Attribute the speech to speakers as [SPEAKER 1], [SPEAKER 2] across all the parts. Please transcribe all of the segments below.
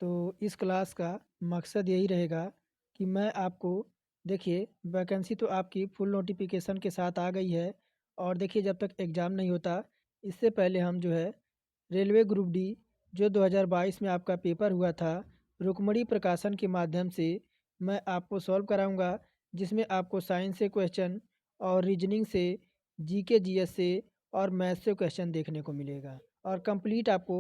[SPEAKER 1] तो इस क्लास का मकसद यही रहेगा कि मैं आपको देखिए वैकेंसी तो आपकी फुल नोटिफिकेशन के साथ आ गई है। और देखिए जब तक एग्ज़ाम नहीं होता इससे पहले हम जो है रेलवे ग्रुप डी जो 2022 में आपका पेपर हुआ था रुक्मणी प्रकाशन के माध्यम से मैं आपको सॉल्व कराऊंगा, जिसमें आपको साइंस से क्वेश्चन और रीजनिंग से, जीके जीएस से और मैथ से क्वेश्चन देखने को मिलेगा। और कंप्लीट आपको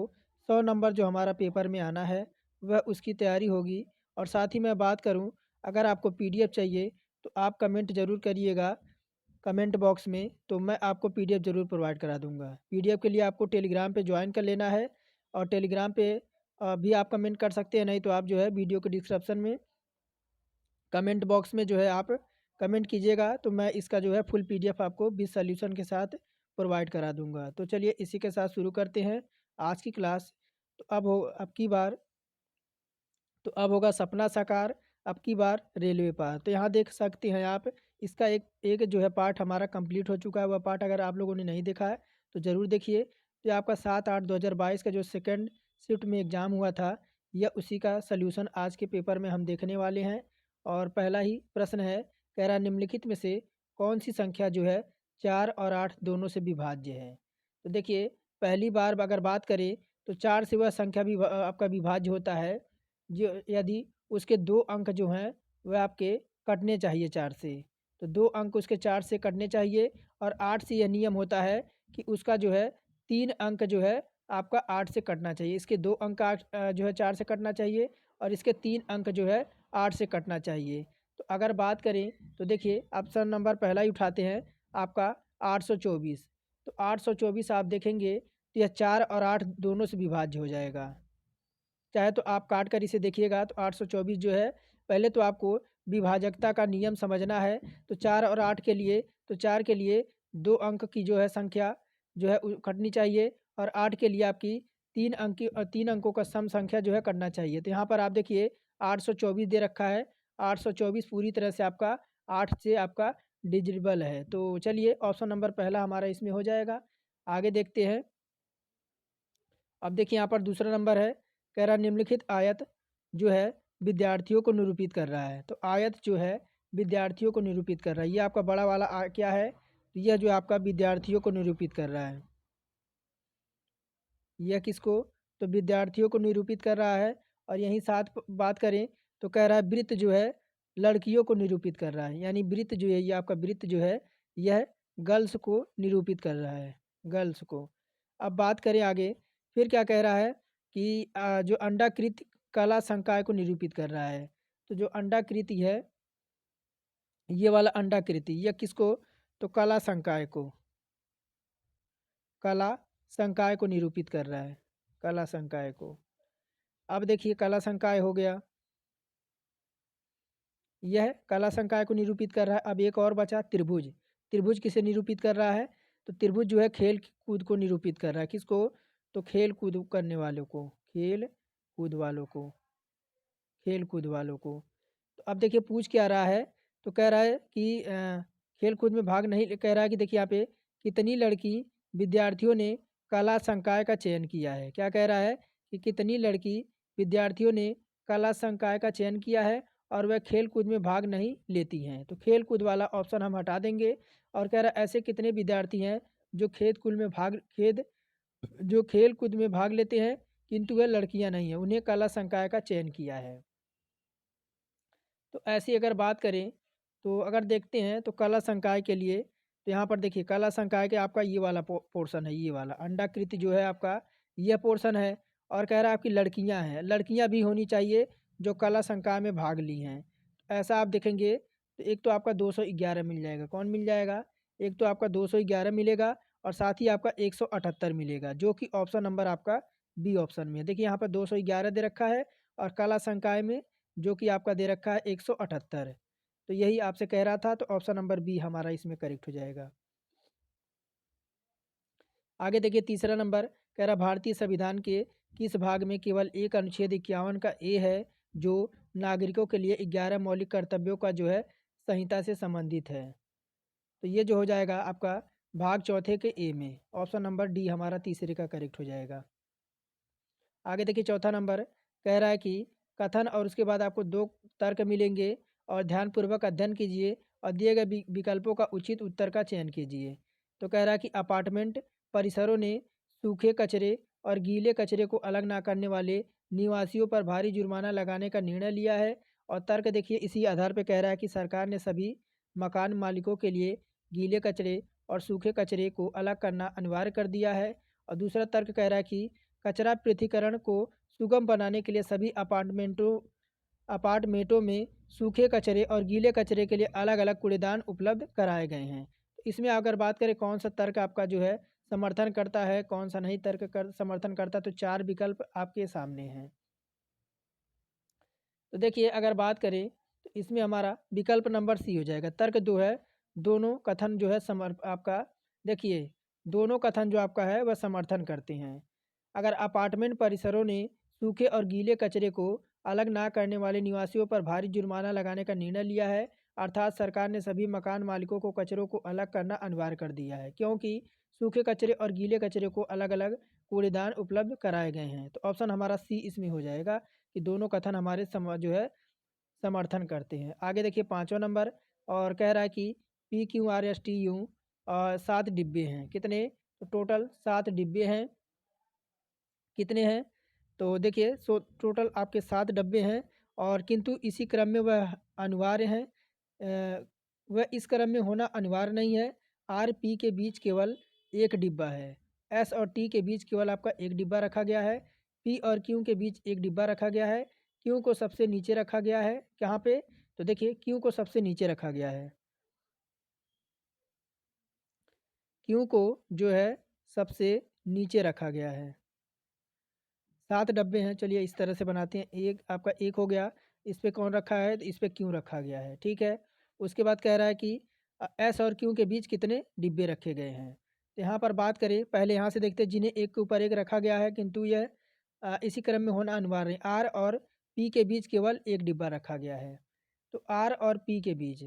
[SPEAKER 1] 100 नंबर जो हमारा पेपर में आना है वह उसकी तैयारी होगी। और साथ ही मैं बात करूं, अगर आपको पीडीएफ चाहिए तो आप कमेंट ज़रूर करिएगा कमेंट बॉक्स में, तो मैं आपको पीडीएफ ज़रूर प्रोवाइड करा दूंगा। पीडीएफ के लिए आपको टेलीग्राम पे ज्वाइन कर लेना है। और टेलीग्राम पे भी आप कमेंट कर सकते हैं, नहीं तो आप जो है वीडियो के डिस्क्रिप्शन में कमेंट बॉक्स में जो है आप कमेंट कीजिएगा, तो मैं इसका जो है फुल पीडीएफ आपको विद सॉल्यूशन के साथ प्रोवाइड करा दूंगा। तो चलिए इसी के साथ शुरू करते हैं आज की क्लास। तो अब होगा सपना साकार, अब की बार रेलवे पार। तो यहाँ देख सकते हैं आप, इसका एक एक जो है पार्ट हमारा कंप्लीट हो चुका है। वह पार्ट अगर आप लोगों ने नहीं देखा है तो ज़रूर देखिए। तो ये आपका 7/8/2022 का जो सेकंड शिफ्ट में एग्ज़ाम हुआ था, यह उसी का सल्यूशन आज के पेपर में हम देखने वाले हैं। और पहला ही प्रश्न है, कह रहा निम्नलिखित में से कौन सी संख्या जो है 4 और 8 दोनों से विभाज्य है। तो देखिए पहली बार अगर बात करें तो 4 से वह संख्या भी आपका विभाज्य होता है जो यदि उसके 2 अंक जो हैं वह आपके कटने चाहिए 4 से। तो 2 अंक उसके 4 से कटने चाहिए। और 8 से यह नियम होता है कि उसका जो है 3 अंक जो है आपका 8 से कटना चाहिए। इसके 2 अंक जो है 4 से कटना चाहिए और इसके 3 अंक जो है 8 से कटना चाहिए। तो अगर बात करें तो देखिए ऑप्शन नंबर पहला ही उठाते हैं आपका 824। तो 824 आप देखेंगे तो यह 4 और 8 दोनों से विभाज्य हो जाएगा। चाहे तो आप काट कर इसे देखिएगा तो 824 जो है, पहले तो आपको विभाजकता का नियम समझना है। तो 4 और 8 के लिए, तो 4 के लिए 2 अंक की जो है संख्या जो है कटनी चाहिए। और 8 के लिए आपकी 3 अंक की 3 अंकों का सम संख्या जो है करना चाहिए। तो यहाँ पर आप देखिए 824 दे रखा है। 824 पूरी तरह से आपका 8 से आपका डिजिबल है। तो चलिए ऑप्शन नंबर पहला हमारा इसमें हो जाएगा। आगे देखते हैं। अब देखिए यहाँ पर दूसरा नंबर है, कह रहा निम्नलिखित आयत जो है विद्यार्थियों को निरूपित कर रहा है। तो आयत जो है विद्यार्थियों को निरूपित कर रहा है। ये आपका बड़ा वाला क्या है, तो यह जो आपका विद्यार्थियों को निरूपित कर रहा है। यह किसको, तो विद्यार्थियों को निरूपित कर रहा है। और यहीं साथ बात करें तो कह रहा है वृत्त जो है लड़कियों को निरूपित कर रहा है। यानी वृत्त जो है, ये आपका वृत्त जो है यह गर्ल्स को निरूपित कर रहा है, गर्ल्स को। अब बात करें आगे, फिर क्या कह रहा है कि जो अंडाकृति कला संकाय को निरूपित कर रहा है। तो जो अंडाकृति है, ये वाला अंडाकृति, यह किसको, तो कला संकाय को, कला संकाय को निरूपित कर रहा है, कला संकाय को। अब देखिए कला संकाय हो गया, यह कला संकाय को निरूपित कर रहा है। अब एक और बचा त्रिभुज। त्रिभुज किसे निरूपित कर रहा है, तो त्रिभुज जो है खेल कूद को निरूपित कर रहा है। किसको, तो खेल कूद करने वालों को, खेल कूद वालों को, खेल कूद वालों को। तो अब देखिए पूछ क्या रहा है, तो कह रहा है कि खेल कूद में भाग नहीं, कह रहा है कि देखिए यहाँ पे कितनी लड़की विद्यार्थियों ने कला संकाय का चयन किया है। क्या कह रहा है कि कितनी लड़की विद्यार्थियों ने कला संकाय का चयन किया है और वह खेल कूद में भाग नहीं लेती हैं। तो खेल कूद वाला ऑप्शन हम हटा देंगे। और कह रहा है ऐसे कितने विद्यार्थी हैं जो जो खेल कूद में भाग लेते हैं किंतु वह लड़कियां नहीं हैं, उन्हें कला संकाय का चयन किया है। तो ऐसी अगर बात करें तो अगर देखते हैं तो कला संकाय के लिए, तो यहाँ पर देखिए कला संकाय के आपका ये वाला पोर्शन है, ये वाला अंडाकृति जो है आपका यह पोर्शन है। और कह रहा है आपकी लड़कियां हैं, लड़कियां भी होनी चाहिए जो कला संकाय में भाग ली हैं। ऐसा आप देखेंगे तो एक तो आपका 211 मिल जाएगा, कौन मिल जाएगा, एक तो आपका 211 मिलेगा और साथ ही आपका 178 मिलेगा, जो कि ऑप्शन नंबर आपका बी ऑप्शन में है। देखिए यहाँ पर 211 दे रखा है और कला संकाय में जो कि आपका दे रखा है 178। तो यही आपसे कह रहा था, तो ऑप्शन नंबर बी हमारा इसमें करेक्ट हो जाएगा। आगे देखिए तीसरा नंबर, कह रहा भारतीय संविधान के किस भाग में केवल एक अनुच्छेद 51 का ए है जो नागरिकों के लिए 11 मौलिक कर्तव्यों का जो है संहिता से संबंधित है। तो ये जो हो जाएगा आपका भाग चौथे के ए में, ऑप्शन नंबर डी हमारा तीसरे का करेक्ट हो जाएगा। आगे देखिए चौथा नंबर, कह रहा है कि कथन और उसके बाद आपको 2 तर्क मिलेंगे और ध्यानपूर्वक अध्ययन कीजिए और दिए गए विकल्पों का उचित उत्तर का चयन कीजिए। तो कह रहा है कि अपार्टमेंट परिसरों ने सूखे कचरे और गीले कचरे को अलग ना करने वाले निवासियों पर भारी जुर्माना लगाने का निर्णय लिया है। और तर्क देखिए इसी आधार पर कह रहा है कि सरकार ने सभी मकान मालिकों के लिए गीले कचरे और सूखे कचरे को अलग करना अनिवार्य कर दिया है। और दूसरा तर्क कह रहा है कि कचरा पृथक्करण को सुगम बनाने के लिए सभी अपार्टमेंटों में सूखे कचरे और गीले कचरे के लिए अलग अलग कूड़ेदान उपलब्ध कराए गए हैं। इसमें अगर बात करें कौन सा तर्क आपका जो है समर्थन करता है, कौन सा नहीं तर्क कर समर्थन करता, तो 4 विकल्प आपके सामने हैं। तो देखिए अगर बात करें तो इसमें हमारा विकल्प नंबर सी हो जाएगा। तर्क 2 है, दोनों कथन जो है आपका देखिए दोनों कथन जो आपका है वह समर्थन करते हैं। अगर अपार्टमेंट परिसरों ने सूखे और गीले कचरे को अलग ना करने वाले निवासियों पर भारी जुर्माना लगाने का निर्णय लिया है, अर्थात सरकार ने सभी मकान मालिकों को कचरों को अलग करना अनिवार्य कर दिया है, क्योंकि सूखे कचरे और गीले कचरे को अलग अलग कूड़ेदान उपलब्ध कराए गए हैं। तो ऑप्शन हमारा सी इसमें हो जाएगा कि दोनों कथन हमारे जो है समर्थन करते हैं। आगे देखिए 5वां नंबर और कह रहा है कि PQRSTU और 7 डिब्बे हैं। कितने? तो टोटल 7 डिब्बे हैं। कितने हैं? तो देखिए टोटल आपके 7 डब्बे हैं और किंतु इसी क्रम में वह अनिवार्य हैं। वह इस क्रम में होना अनिवार्य नहीं है। R-P के बीच केवल 1 डिब्बा है। S और T के बीच केवल आपका 1 डिब्बा रखा गया है। P और Q के बीच 1 डिब्बा रखा गया है। Q को सबसे नीचे रखा गया है। कहाँ पे? तो देखिए Q को सबसे नीचे रखा गया है। Q को जो है सबसे नीचे रखा गया है। 7 डब्बे हैं, चलिए इस तरह से बनाते हैं। एक आपका 1 हो गया, इस पे कौन रखा है? तो इस पे क्यों रखा गया है, ठीक है। उसके बाद कह रहा है कि एस और क्यू के बीच कितने डिब्बे रखे गए हैं। तो यहाँ पर बात करें, पहले यहाँ से देखते हैं जिन्हें एक के ऊपर एक रखा गया है, किंतु यह इसी क्रम में होना अनिवार्य है। आर और पी के बीच केवल 1 डिब्बा रखा गया है। तो आर और पी के बीच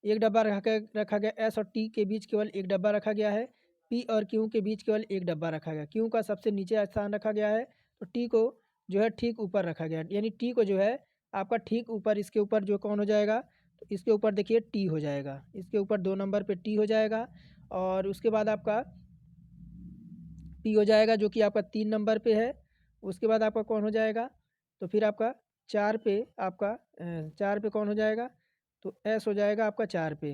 [SPEAKER 1] 1 डब्बा रखा गया। एस और टी के बीच केवल 1 डब्बा रखा गया है। पी और क्यू के बीच केवल 1 डब्बा रखा गया। क्यू का सबसे नीचे स्थान रखा गया है, तो टी को जो है ठीक ऊपर रखा गया, यानी टी को जो है आपका ठीक ऊपर, इसके ऊपर जो कौन हो जाएगा? तो इसके ऊपर देखिए टी हो जाएगा। इसके ऊपर 2 नंबर पे टी हो जाएगा और उसके बाद आपका पी हो जाएगा जो कि आपका 3 नंबर पे है। उसके बाद आपका कौन हो जाएगा? तो फिर आपका 4 पे आपका 4 पे कौन हो जाएगा? तो एस हो जाएगा आपका 4 पे।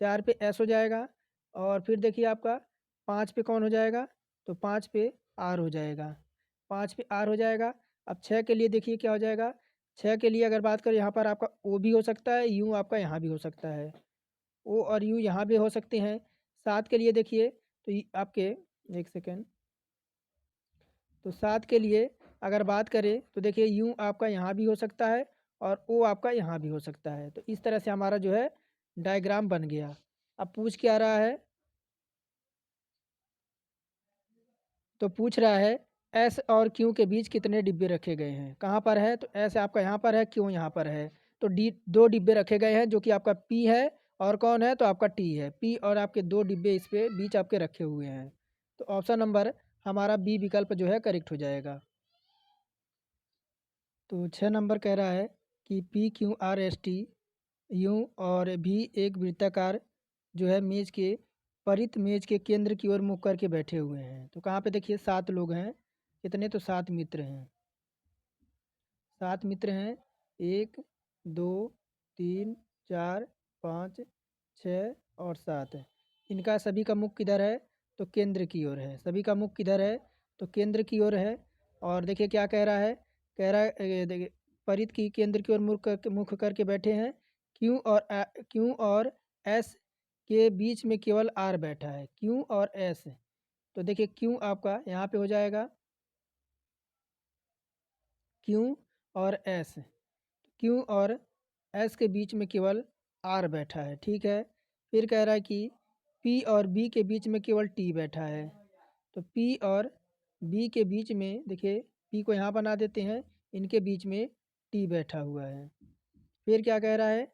[SPEAKER 1] 4 पे एस हो जाएगा और फिर देखिए आपका 5 पे कौन हो जाएगा? तो 5 पे आर हो जाएगा। 5 पे आर हो जाएगा। अब 6 के लिए देखिए क्या हो जाएगा? 6 के लिए अगर बात करें यहाँ पर आपका ओ भी हो सकता है, यू आपका यहाँ भी हो सकता है। ओ और यू यहाँ भी हो सकते हैं। 7 के लिए देखिए तो आपके 1 सेकेंड, तो 7 के लिए अगर बात करें तो देखिए यू आपका यहाँ भी हो सकता है और ओ आपका यहाँ भी हो सकता है। तो इस तरह से हमारा जो है डायग्राम बन गया। अब पूछ क्या रहा है? तो पूछ रहा है एस और क्यू के बीच कितने डिब्बे रखे गए हैं। कहाँ पर है? तो एस आपका यहाँ पर है, क्यू यहाँ पर है। तो डी 2 डिब्बे रखे गए हैं जो कि आपका पी है और कौन है? तो आपका टी है। पी और आपके 2 डिब्बे इस पे बीच आपके रखे हुए हैं। तो ऑप्शन नंबर हमारा बी विकल्प जो है करेक्ट हो जाएगा। तो 6 नंबर कह रहा है कि PQRST यू और भी एक वृत्ताकार जो है मेज के परित मेज के केंद्र की ओर मुख करके बैठे हुए हैं। तो कहाँ पे देखिए 7 लोग हैं। कितने? तो 7 मित्र हैं। 7 मित्र हैं। 1 2 3 4 5 6 और 7 है। इनका सभी का मुख किधर है? तो केंद्र की ओर है। सभी का मुख किधर है? तो केंद्र की ओर है। और देखिए क्या कह रहा है? कह रहा है देखिए परित की केंद्र की ओर मुख करके बैठे हैं। क्यू और एस के बीच में केवल आर बैठा है। क्यू और एस, तो देखिए क्यू आपका यहाँ पे हो जाएगा। क्यू और एस, क्यू और एस के बीच में केवल आर बैठा है, ठीक है। फिर कह रहा है कि पी और बी के बीच में केवल टी बैठा है। तो पी और बी के बीच में देखिए पी को यहाँ बना देते हैं, इनके बीच में टी बैठा हुआ है। फिर क्या कह रहा है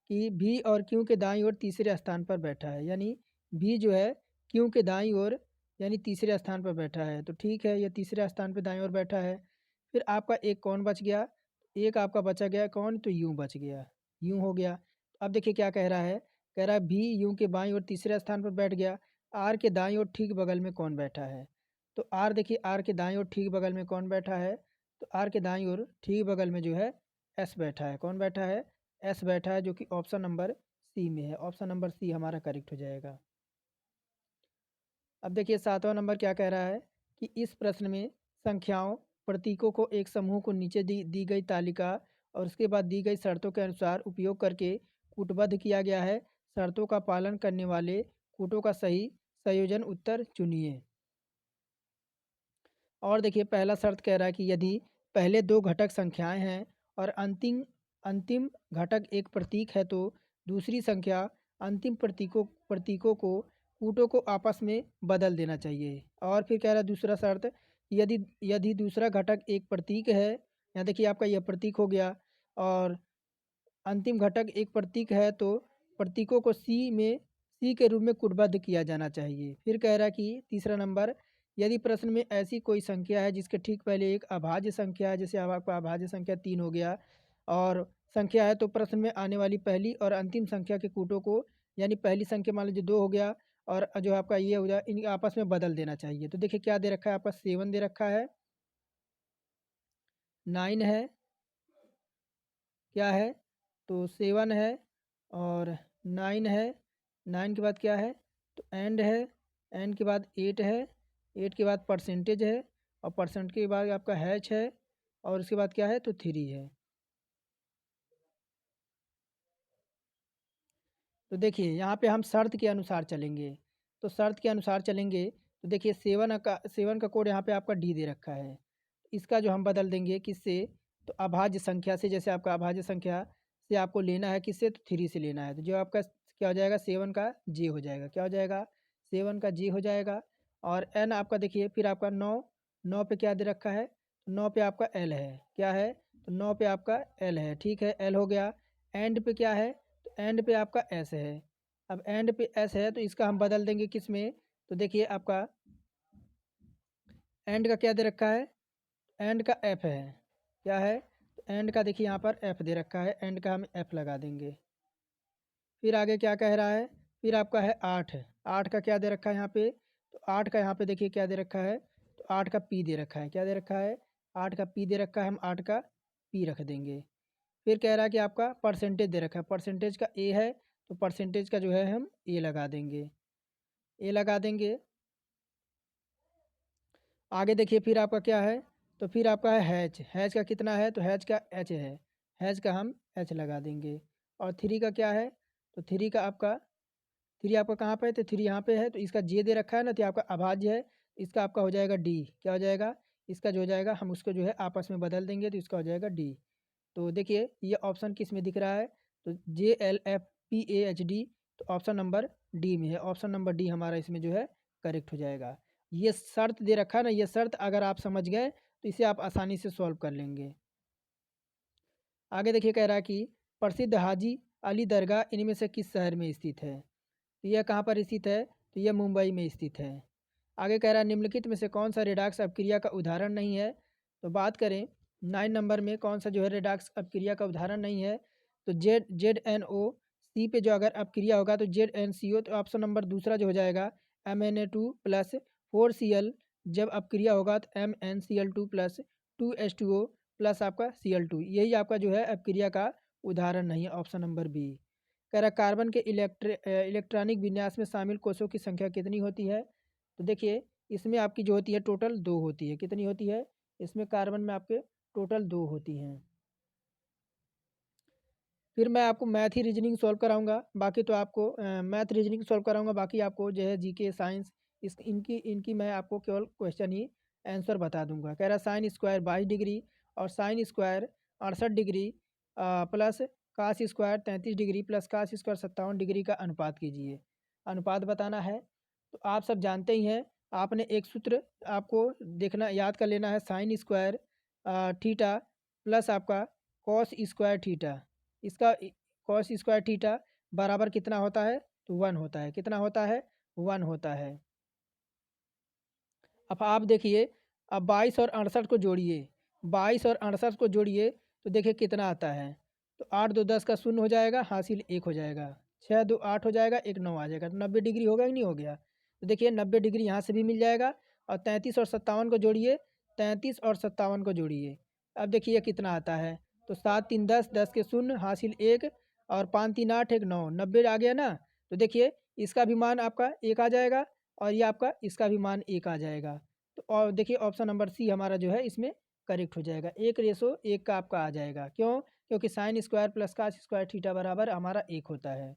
[SPEAKER 1] कि भी और क्यू के दाईं ओर तीसरे स्थान पर बैठा है, यानी भी जो है क्यू के दाईं ओर यानी तीसरे स्थान पर बैठा है। तो ठीक है, ये तीसरे स्थान पर दाईं ओर बैठा है। फिर आपका एक कौन बच गया, एक आपका बचा गया कौन, तो यूँ बच गया, यूँ हो गया। अब देखिए क्या कह रहा है, कह रहा है भी यूँ के बाईं ओर तीसरे स्थान पर बैठ गया, आर के दाईं ओर ठीक बगल में कौन बैठा है। तो आर देखिए, आर के दाईं ओर ठीक बगल में कौन बैठा है, तो आर के दाईं ओर ठीक बगल में जो है एस बैठा है। कौन बैठा है, एस बैठा है, जो कि ऑप्शन नंबर सी में है। ऑप्शन नंबर सी हमारा करेक्ट हो जाएगा। अब देखिए 7वां नंबर क्या कह रहा है कि इस प्रश्न में संख्याओं, प्रतीकों को एक समूह को नीचे दी गई तालिका और उसके बाद दी गई शर्तों के अनुसार उपयोग करके कूटबद्ध किया गया है। शर्तों का पालन करने वाले कूटों का सही संयोजन उत्तर चुनिए। और देखिए पहला शर्त कह रहा है कि यदि पहले दो घटक संख्याएं हैं और अंतिम अंतिम घटक एक प्रतीक है, तो दूसरी संख्या अंतिम प्रतीकों प्रतीकों को कूटों को आपस में बदल देना चाहिए। और फिर कह रहा है दूसरा शर्त, यदि यदि दूसरा घटक एक प्रतीक है, यहाँ देखिए आपका यह प्रतीक हो गया, और अंतिम घटक एक प्रतीक है, तो प्रतीकों को सी के रूप में कूटबद्ध किया जाना चाहिए। फिर कह रहा है कि तीसरा नंबर, यदि प्रश्न में ऐसी कोई संख्या है जिसके ठीक पहले एक अभाज्य संख्या है, जैसे अब आपका अभाज्य संख्या 3 हो गया, और संख्या है, तो प्रश्न में आने वाली पहली और अंतिम संख्या के कूटों को, यानी पहली संख्या मान लीजिए 2 हो गया और जो आपका ये हो जाए, इन आपस में बदल देना चाहिए। तो देखिए क्या दे रखा है आपका, 7 दे रखा है, 9 है, क्या है, तो 7 है और 9 है। 9 के बाद क्या है, तो एंड है, एंड के बाद 8 है, 8 के बाद परसेंटेज है, और परसेंट के बाद आपका हैच है, और उसके बाद क्या है, तो 3 है। तो देखिए यहाँ पे हम शर्त के अनुसार चलेंगे। तो शर्त के अनुसार चलेंगे तो देखिए 7 का कोड यहाँ पे आपका डी दे रखा है। इसका जो हम बदल देंगे किससे, तो अभाज्य संख्या से। जैसे आपका अभाज्य संख्या से आपको लेना है किससे, तो 3 से लेना है। तो जो आपका क्या हो जाएगा, 7 का जे हो जाएगा। क्या हो जाएगा, 7 का जे हो जाएगा। और एन आपका देखिए फिर आपका 9, 9 पे क्या दे रखा है, 9 पे आपका एल है। क्या है, तो 9 पे आपका एल है। ठीक है, एल हो गया। एंड पे क्या है, तो एंड पे आपका एस है। अब एंड पे एस है तो इसका हम बदल देंगे किस में, तो देखिए आपका एंड का क्या दे रखा है, एंड का एफ है। क्या है, तो एंड का देखिए यहाँ पर एफ दे रखा है, एंड का हम एफ लगा देंगे। फिर आगे क्या कह रहा है, फिर आपका है 8 है। 8 का क्या दे रखा है यहाँ पे, तो 8 का यहाँ पे देखिए क्या दे रखा है, तो 8 का पी दे रखा है। क्या दे रखा है, 8 का पी दे रखा है, हम 8 का पी रख देंगे। फिर कह रहा है कि आपका परसेंटेज दे रखा है, परसेंटेज का ए है, तो परसेंटेज का जो है हम ए लगा देंगे, ए लगा देंगे। आगे देखिए फिर आपका क्या है, तो फिर आपका है हैच। हैच का कितना है, तो हैच का एच है, हैच का हम एच लगा देंगे। और 3 का क्या है, तो 3 का आपका, 3 आपका कहाँ पे है, तो 3 यहाँ पे है, तो इसका जे दे रखा है ना, तो आपका अभाज्य है। इसका आपका हो जाएगा डी। क्या हो जाएगा, इसका जो हो जाएगा हम उसको जो है आपस में बदल देंगे, तो इसका हो जाएगा डी। तो देखिए ये ऑप्शन किस में दिख रहा है, तो JLFPAHD, तो ऑप्शन नंबर डी में है। ऑप्शन नंबर डी हमारा इसमें जो है करेक्ट हो जाएगा। ये शर्त दे रखा है ना, ये शर्त अगर आप समझ गए तो इसे आप आसानी से सॉल्व कर लेंगे। आगे देखिए कह रहा है कि प्रसिद्ध हाजी अली दरगाह इनमें से किस शहर में स्थित है। तो यह कहाँ पर स्थित है, तो यह मुंबई में स्थित है। आगे कह रहा है निम्नलिखित में से कौन सा रेडाक्स अपक्रिया का उदाहरण नहीं है। तो बात करें 9 नंबर में कौन सा जो है रेडाक्स अपक्रिया का उदाहरण नहीं है, तो ZNO C पे जो अगर अपक्रिया होगा तो ZNCO, तो ऑप्शन नंबर दूसरा जो हो जाएगा MNA2+4Cl, जब अपक्रिया होगा तो MnCl2+2H2O प्लस आपका Cl2, यही आपका जो है अपक्रिया का उदाहरण नहीं है। Option number B. कह रहा कार्बन के इलेक्ट्रॉनिक विन्यास में शामिल कोषों की संख्या कितनी होती है। तो देखिए इसमें आपकी जो होती है टोटल 2 होती है। कितनी होती है, इसमें कार्बन में आपके टोटल 2 होती हैं। फिर मैं आपको मैथ ही रीजनिंग सॉल्व कराऊंगा, बाकी तो आपको मैथ रीजनिंग सॉल्व कराऊंगा, बाकी आपको जो है जीके साइंस इस इनकी इनकी मैं आपको केवल क्वेश्चन ही आंसर बता दूंगा। कह रहा साइन स्क्वायर 22 डिग्री और sine square 68 degree plus cos square 33 degree plus cos square 57 degree का अनुपात कीजिए। अनुपात बताना है। तो आप सब जानते ही हैं, आपने एक सूत्र आपको देखना याद कर लेना है, साइन स्क्वायर थीटा प्लस आपका कॉस स्क्वायर थीटा। इसका कॉस स्क्वायर थीटा बराबर कितना होता है, तो 1 होता है। कितना होता है, 1 होता है। अब आप देखिए, अब 22 और 68 को जोड़िए। 22 और 68 को जोड़िए तो देखिए कितना आता है। तो 8 2 10 का शून्य हो जाएगा, हासिल 1 हो जाएगा। 6 2 8 हो जाएगा, 1 9 आ जाएगा। तो 90 डिग्री होगा कि नहीं हो गया? तो देखिए 90 डिग्री यहाँ से भी मिल जाएगा। और 33 और 57 को जोड़िए, 33 और 57 को जोड़िए। अब देखिए कितना आता है। तो 7 3 10, 10 के शून्य, हासिल 1 और 5 3 8 1 9, 90 आ गया ना। तो देखिए इसका भी मान आपका 1 आ जाएगा और ये आपका इसका भी मान 1 आ जाएगा। तो और देखिए ऑप्शन नंबर सी हमारा जो है इसमें करेक्ट हो जाएगा। 1:1 का आपका आ जाएगा। क्यों? क्योंकि sine square plus cos square theta बराबर हमारा 1 होता है।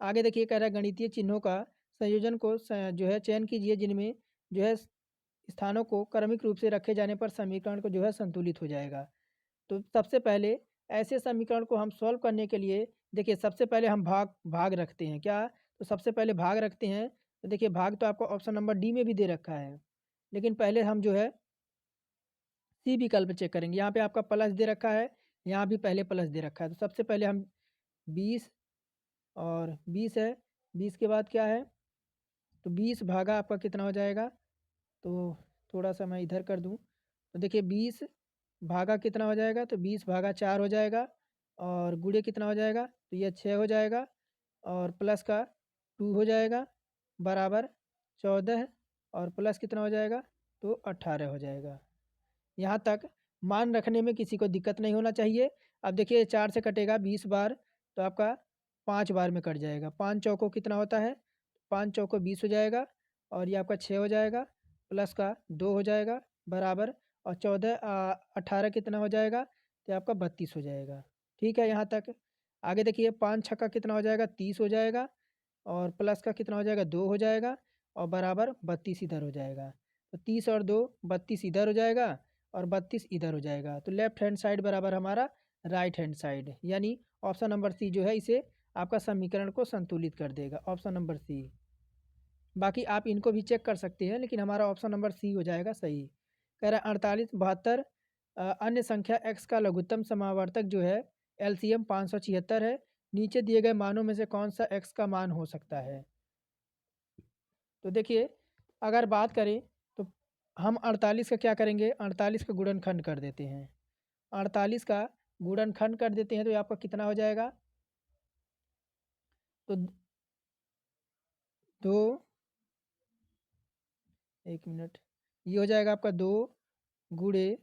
[SPEAKER 1] आगे देखिए कह रहा है गणितीय चिन्हों का संयोजन को जो है चयन कीजिए जिनमें जो है स्थानों को क्रमिक रूप से रखे जाने पर समीकरण को जो है संतुलित हो जाएगा। तो सबसे पहले ऐसे समीकरण को हम सॉल्व करने के लिए देखिए सबसे पहले हम भाग भाग रखते हैं क्या? तो सबसे पहले भाग रखते हैं। तो देखिए भाग तो आपको ऑप्शन नंबर डी में भी दे रखा है, लेकिन पहले हम जो है सी विकल्प चेक करेंगे। यहाँ पे आपका प्लस दे रखा है, यहाँ भी पहले प्लस दे रखा है। तो सबसे पहले हम 20 और 20 है, 20 के बाद क्या है? तो 20 भागा आपका कितना हो जाएगा? तो थोड़ा सा मैं इधर कर दूँ। तो देखिए 20 भागा कितना हो जाएगा? तो 20 भागा 4 हो जाएगा और गुणे कितना हो जाएगा? तो ये 6 हो जाएगा और प्लस का 2 हो जाएगा बराबर 14 और प्लस कितना हो जाएगा? तो 18 हो जाएगा। यहाँ तक मान रखने में किसी को दिक्कत नहीं होना चाहिए। अब देखिए 4 से कटेगा 20 बार, तो आपका 5 बार में कट जाएगा। 5 चौको कितना होता है? 5 चौको 20 हो जाएगा और ये आपका 6 हो जाएगा, प्लस का 2 हो जाएगा बराबर और 18 कितना हो जाएगा? तो आपका 32 हो जाएगा। ठीक है यहाँ तक। आगे देखिए 5 छक्का कितना हो जाएगा? 30 हो जाएगा और प्लस का कितना हो जाएगा? 2 हो जाएगा और बराबर 32 इधर हो जाएगा। तो 30 और 2 32 इधर हो जाएगा और 32 इधर हो जाएगा। तो लेफ्ट हैंड साइड बराबर हमारा राइट हैंड साइड, यानी ऑप्शन नंबर सी जो है इसे आपका समीकरण को संतुलित कर देगा। Option number C. बाकी आप इनको भी चेक कर सकते हैं, लेकिन हमारा ऑप्शन नंबर सी हो जाएगा सही। कह रहा है 48 72 अन्य संख्या x का लघुत्तम समावर्तक जो है एलसीएम 576 है। नीचे दिए गए मानों में से कौन सा x का मान हो सकता है? तो देखिए अगर बात करें तो हम 48 का क्या करेंगे? 48 का गुणनखंड कर देते हैं। 48 का गुणनखंड कर देते हैं तो ये आपका कितना हो जाएगा? तो 2 1 मिनट, ये हो जाएगा आपका 2 गुणे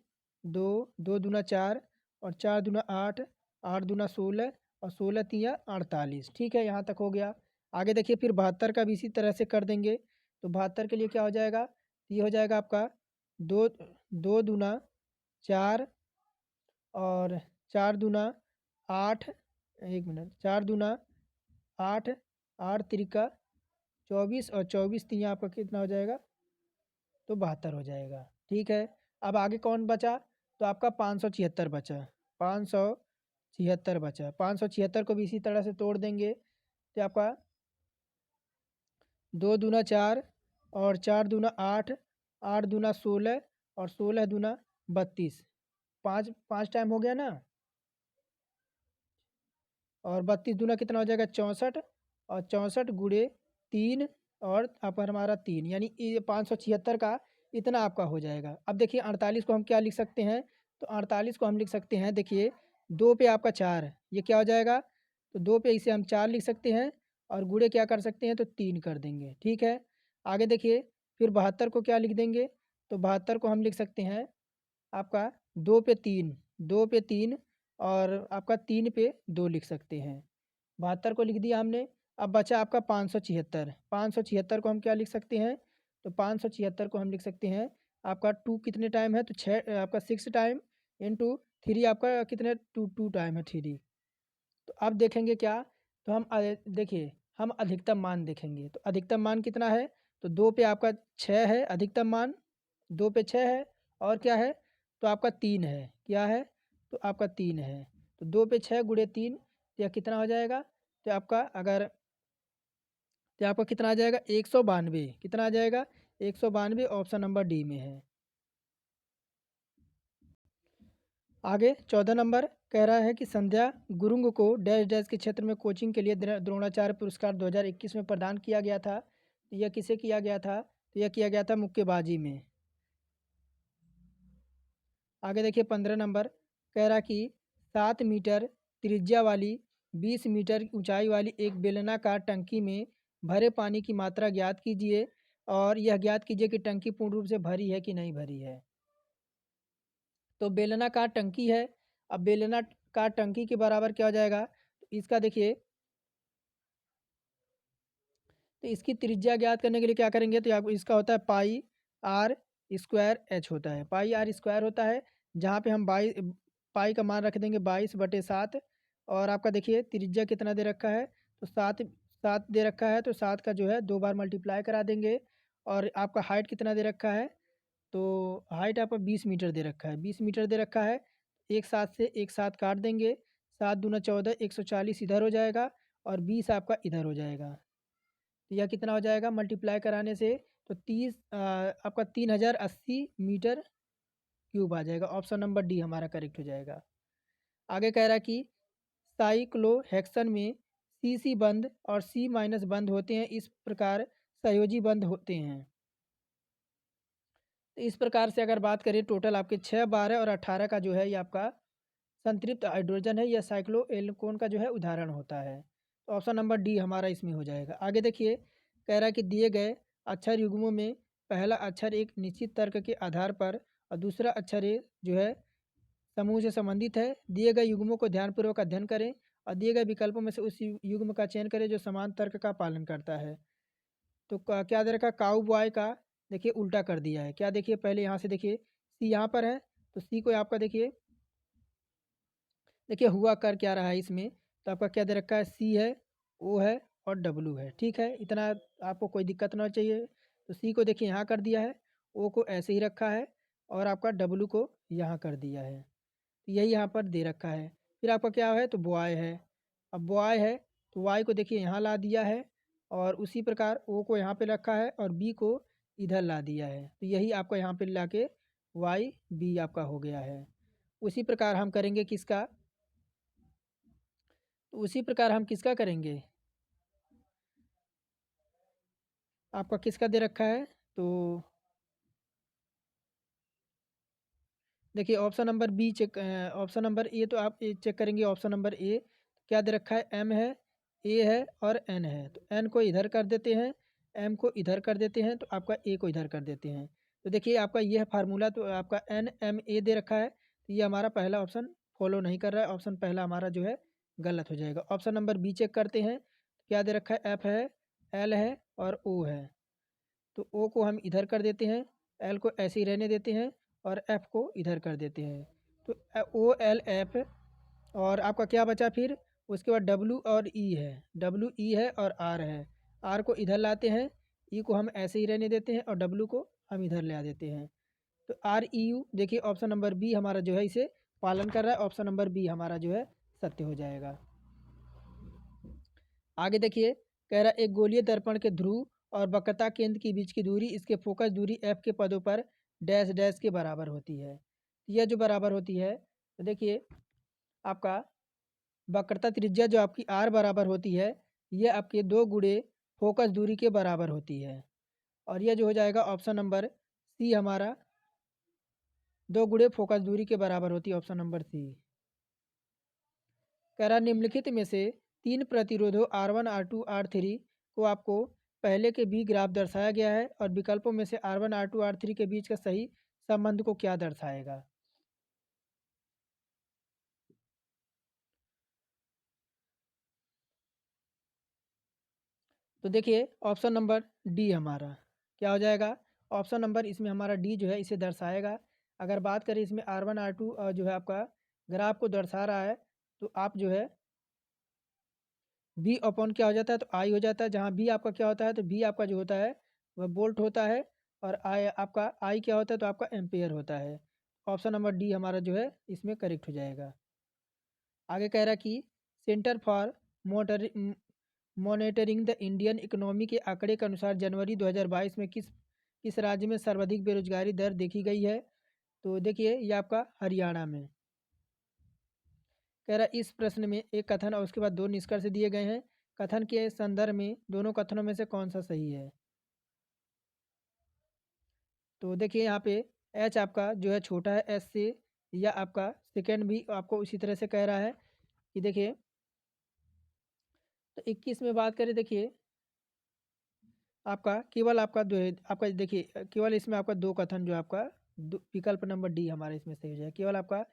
[SPEAKER 1] 2, 2 दूना 4 और 4 दूना 8, 8 दूना 16 और 16 तिया 48। ठीक है यहाँ तक हो गया। आगे देखिए फिर 72 का भी इसी तरह से कर देंगे। तो 72 के लिए क्या हो जाएगा? ये हो जाएगा आपका 2 2 दूना 4 और 4 दूना 8, 1 मिनट, 4 दूना 8, 8 तिरिका 24 और 24 तिया आपका कितना हो जाएगा? तो 72 हो जाएगा। ठीक है। अब आगे कौन बचा? तो आपका 576 बचा। 576 बचा। 576 को भी इसी तरह से तोड़ देंगे तो आपका 2 दूना 4 और 4 दूना 8, 8 दूना 16 और 16 दूना 32। 5 5 टाइम हो गया ना। और 32 दूना कितना हो जाएगा? 64 और 64 गुणे 3 और आपका हमारा 3, यानी ये 576 का इतना आपका हो जाएगा। अब देखिए 48 को हम क्या लिख सकते हैं? तो 48 को हम लिख सकते हैं, देखिए 2 पे आपका 4, ये क्या हो जाएगा? तो 2 पे इसे हम 4 लिख सकते हैं और गुणे क्या कर सकते हैं? तो 3 कर देंगे। ठीक है। आगे देखिए फिर 72 को क्या लिख देंगे? तो 72 को हम लिख सकते हैं आपका 2 पे 3, 2 पे 3 और आपका 3 पे 2 लिख सकते हैं। 72 को लिख दिया हमने। अब बचा आपका 576। 576 को हम क्या लिख सकते हैं? तो 576 को हम लिख सकते हैं आपका 2 कितने टाइम है? तो 6 आपका 6 टाइम इंटू 3 आपका कितने? 2 2 टाइम है 3। तो अब देखेंगे क्या? तो हम देखिए हम अधिकतम मान देखेंगे। तो अधिकतम मान कितना है? तो 2 पे आपका 6 है अधिकतम मान, 2 पे 6 है और क्या है? तो आपका 3 है। क्या है? तो आपका 3 है। तो 2 पे 6 गुणे 3 तो यह कितना हो जाएगा? तो आपका अगर तो आपका कितना आ जाएगा? 192। कितना आ जाएगा? 192 ऑप्शन नंबर डी में है। आगे 14 नंबर कह रहा है कि संध्या गुरुंग को डैश डैश के क्षेत्र में कोचिंग के लिए द्रोणाचार्य पुरस्कार 2021 में प्रदान किया गया था। तो यह किसे किया गया था? तो यह किया गया था मुक्केबाजी में। आगे देखिए 15 नंबर कह रहा कि 7 मीटर त्रिज्या वाली 20 मीटर ऊंचाई वाली एक बेलनाकार टंकी में भरे पानी की मात्रा ज्ञात कीजिए और यह ज्ञात कीजिए कि टंकी पूर्ण रूप से भरी है कि नहीं भरी है। तो बेलनाकार टंकी है। अब बेलनाकार टंकी के बराबर क्या हो जाएगा? तो इसका देखिए, तो इसकी त्रिज्या ज्ञात करने के लिए क्या करेंगे? तो आपको इसका होता है पाई आर स्क्वायर एच होता है। पाई आर स्क्वायर होता है, जहाँ पे हम पाई का मान रख देंगे 22/7। और आपका देखिए त्रिज्या कितना दे रखा है? तो सात सात दे रखा है, तो सात का जो है 2 बार मल्टीप्लाई करा देंगे। और आपका हाइट कितना दे रखा है? तो हाइट आपका 20 मीटर दे रखा है, 20 मीटर दे रखा है। एक साथ से एक साथ काट देंगे, 7 दूना 14, 140 इधर हो जाएगा और 20 आपका इधर हो जाएगा। तो यह कितना हो जाएगा मल्टीप्लाई कराने से? तो 3080 मीटर क्यूब आ जाएगा। ऑप्शन नंबर डी हमारा करेक्ट हो जाएगा। आगे कह रहा है कि साइक्लोहेक्सन में सी बंध और सी माइनस बंध होते हैं, इस प्रकार संयोजी बंध होते हैं। तो इस प्रकार से अगर बात करें, टोटल आपके 6, 12 और 18 का जो है ये आपका संतृप्त हाइड्रोजन है, यह साइक्लोएल्कोन का जो है उदाहरण होता है। तो ऑप्शन नंबर डी हमारा इसमें हो जाएगा। आगे देखिए कह रहा है कि दिए गए अक्षर युग्मों में पहला अक्षर एक निश्चित तर्क के आधार पर और दूसरा अक्षर जो है समूह से संबंधित है। दिए गए युग्मों को ध्यानपूर्वक अध्ययन करें और दिए गए विकल्पों में से उस युग्म का चयन करें जो समान तर्क का पालन करता है। तो क्या दे रखा? काऊ बॉय का देखिए उल्टा कर दिया है। क्या? देखिए पहले यहाँ से देखिए सी यहाँ पर है, तो सी को आपका देखिए हुआ कर क्या रहा है इसमें? तो आपका क्या दे रखा है? सी है, ओ है और डब्लू है। ठीक है, इतना आपको कोई दिक्कत ना चाहिए। तो सी को देखिए यहाँ कर दिया है, ओ को ऐसे ही रखा है और आपका डब्लू को यहाँ कर दिया है। तो यही यहाँ पर दे रखा है। फिर आपका क्या है? तो बॉय है। अब बॉय है तो वाई को देखिए यहाँ ला दिया है और उसी प्रकार ओ को यहाँ पे रखा है और बी को इधर ला दिया है। तो यही आपका यहाँ पे ला के वाई बी आपका हो गया है। उसी प्रकार हम करेंगे किसका? तो उसी प्रकार हम किसका करेंगे? आपका किसका दे रखा है? तो देखिए option number B check, option number A तो आप चेक करेंगे। ऑप्शन नंबर ए क्या दे रखा है? एम है, ए है और एन है। तो एन को इधर कर देते हैं, एम को इधर कर देते हैं, तो आपका ए को इधर कर देते हैं। तो देखिए आपका यह फार्मूला तो आपका एन एम ए दे रखा है, तो ये हमारा पहला ऑप्शन फॉलो नहीं कर रहा है। ऑप्शन पहला हमारा जो है गलत हो जाएगा। ऑप्शन नंबर बी चेक करते हैं। क्या दे रखा है? एफ है, एल है और ओ है। तो ओ को हम इधर कर देते हैं, एल को ऐसे ही रहने देते हैं और एफ को इधर कर देते हैं। तो ओ एल एफ और आपका क्या बचा फिर? उसके बाद डब्लू और ई है, डब्लू ई है और आर है। आर को इधर लाते हैं, ई को हम ऐसे ही रहने देते हैं और डब्लू को हम इधर ले आ देते हैं। तो आर ई यू देखिए ऑप्शन नंबर बी हमारा जो है इसे पालन कर रहा है। ऑप्शन नंबर बी हमारा जो है सत्य हो जाएगा। आगे देखिए कह रहा है एक गोलीय दर्पण के ध्रुव और वक्रता केंद्र के बीच की दूरी इसके फोकस दूरी एफ के पदों पर डैश डैश के बराबर होती है। यह जो बराबर होती है, तो देखिए आपका वक्रता त्रिज्या जो आपकी आर बराबर होती है, यह आपके 2 गुणे फोकस दूरी के बराबर होती है। और यह जो हो जाएगा ऑप्शन नंबर सी हमारा 2 गुणे फोकस दूरी के बराबर होती है। ऑप्शन नंबर सी कह रहा निम्नलिखित में से 3 प्रतिरोधों R1 R2 R3 को आपको पहले के बी ग्राफ दर्शाया गया है और विकल्पों में से R1 R2 R3 के बीच का सही संबंध को क्या दर्शाएगा? तो देखिए ऑप्शन नंबर डी हमारा क्या हो जाएगा? ऑप्शन नंबर इसमें हमारा डी जो है इसे दर्शाएगा। अगर बात करें इसमें R1 R2 जो है आपका ग्राफ को दर्शा रहा है, तो आप जो है बी अपॉन क्या हो जाता है? तो आई हो जाता है। जहाँ बी आपका क्या होता है? तो बी आपका जो होता है वह बोल्ट होता है और आई आपका आई क्या होता है? तो आपका एम्पेयर होता है। ऑप्शन नंबर डी हमारा जो है इसमें करेक्ट हो जाएगा। आगे कह रहा है कि centre for motor monitoring the Indian economy के आंकड़े के अनुसार जनवरी 2022 में किस राज्य में सर्वाधिक बेरोजगारी दर देखी गई है? तो देखिए ये आपका हरियाणा में। कह रहा है इस प्रश्न में एक कथन और उसके बाद 2 निष्कर्ष दिए गए हैं। कथन के संदर्भ में दोनों कथनों में से कौन सा सही है? तो देखिए यहाँ पे एच आपका जो है छोटा है एस से, या आपका सेकेंड भी आपको उसी तरह से कह रहा है कि देखिए, तो 21 में बात करें, देखिए आपका केवल आपका आपका देखिए केवल इसमें आपका दो कथन जो है आपका विकल्प नंबर डी हमारा इसमें सही हो जाएगा। केवल आपका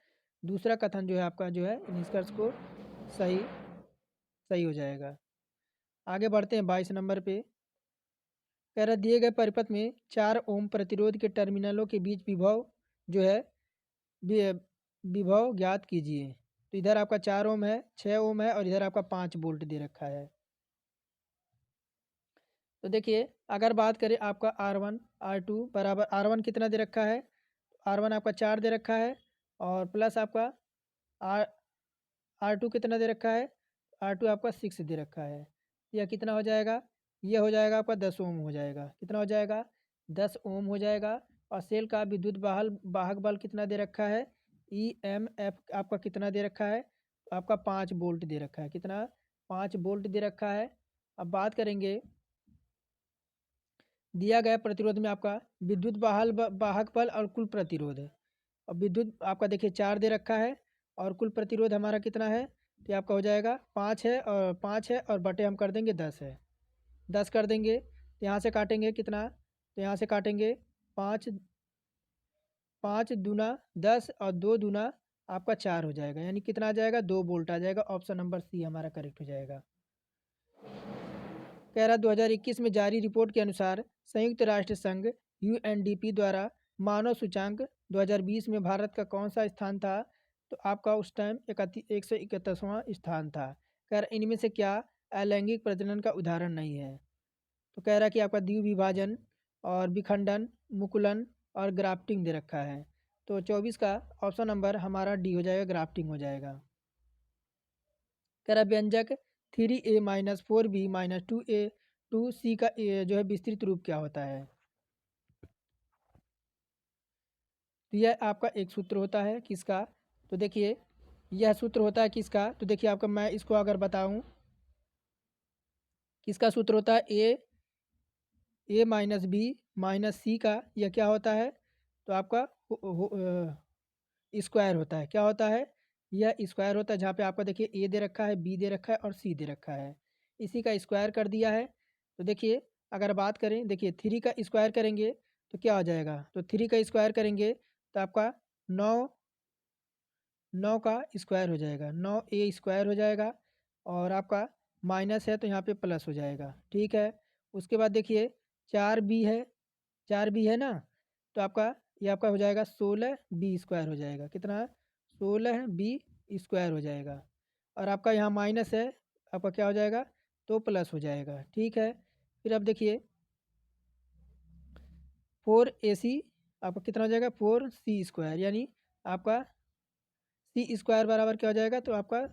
[SPEAKER 1] दूसरा कथन जो है आपका जो है निष्कर्ष को सही सही हो जाएगा। आगे बढ़ते हैं 22 नंबर पे। कह रहा दिए गए परिपथ में 4 ओम प्रतिरोध के टर्मिनलों के बीच विभव जो है वि- विभव ज्ञात कीजिए। तो इधर आपका 4 ओम है, 6 ओम है और इधर आपका 5 वोल्ट दे रखा है। तो देखिए अगर बात करें आपका R1 R2 बराबर, R1 कितना दे रखा है, R1 आपका 4 दे रखा है और प्लस आपका आर R2 कितना दे रखा है, R2 आपका 6 दे रखा है। यह कितना हो जाएगा, यह हो जाएगा आपका 10 ओम हो जाएगा। कितना हो जाएगा, 10 ओम हो जाएगा। और सेल का विद्युत वाहक बल कितना दे रखा है, EMF आपका कितना दे रखा है, आपका 5 वोल्ट दे रखा है। कितना, 5 वोल्ट दे रखा है। अब बात करेंगे दिया गया प्रतिरोध में आपका विद्युत वाहक बल और कुल प्रतिरोध है। और विद्युत आपका देखिए 4 दे रखा है और कुल प्रतिरोध हमारा कितना है, तो ये आपका हो जाएगा 5 है, और 5 है और बटे हम कर देंगे 10 है। 10 कर देंगे तो यहाँ से काटेंगे कितना, तो यहाँ से काटेंगे 5, 5 दूना 10 और 2 दूना आपका 4 हो जाएगा। यानी कितना आ जाएगा, 2 वोल्ट आ जाएगा। ऑप्शन नंबर सी हमारा करेक्ट हो जाएगा। कह रहा 2021 में जारी रिपोर्ट के अनुसार संयुक्त राष्ट्र संघ UNDP द्वारा मानव सूचांक 2020 में भारत का कौन सा स्थान था, तो आपका उस टाइम 131वां स्थान था। कह रहा इनमें से क्या अलैंगिक प्रजनन का उदाहरण नहीं है, तो कह रहा कि आपका द्विविभाजन और विखंडन, मुकुलन और ग्राफ्टिंग दे रखा है। तो 24 का ऑप्शन नंबर हमारा डी हो जाएगा, ग्राफ्टिंग हो जाएगा। कह रहा व्यंजक 3a-4b-2a 2c का जो है विस्तृत रूप क्या होता है। तो यह आपका एक सूत्र होता है किसका, तो देखिए यह सूत्र होता है किसका, तो देखिए आपका मैं इसको अगर बताऊं, किसका सूत्र होता है, a-b-c का यह क्या होता है, तो आपका स्क्वायर होता है। क्या होता है, यह स्क्वायर होता है। जहाँ पे आपका देखिए ए दे रखा है, बी दे रखा है और सी दे रखा है, इसी का स्क्वायर कर दिया है। तो देखिए अगर बात करें, देखिए 3 का स्क्वायर करेंगे तो क्या हो जाएगा, तो 3 का स्क्वायर करेंगे तो आपका 9, 9 का स्क्वायर हो जाएगा, 9a स्क्वायर हो जाएगा। और आपका माइनस है तो यहाँ पे प्लस हो जाएगा, ठीक है। उसके बाद देखिए 4b है, 4b है ना, तो आपका ये आपका हो जाएगा 16b स्क्वायर हो जाएगा। कितना, 16b स्क्वायर हो जाएगा। और आपका यहाँ माइनस है, आपका क्या हो जाएगा, तो प्लस हो जाएगा, ठीक है। फिर अब देखिए 4ac आपका कितना हो जाएगा, 4c स्क्वायर, यानी आपका सी स्क्वायर बराबर क्या हो जाएगा, तो आपका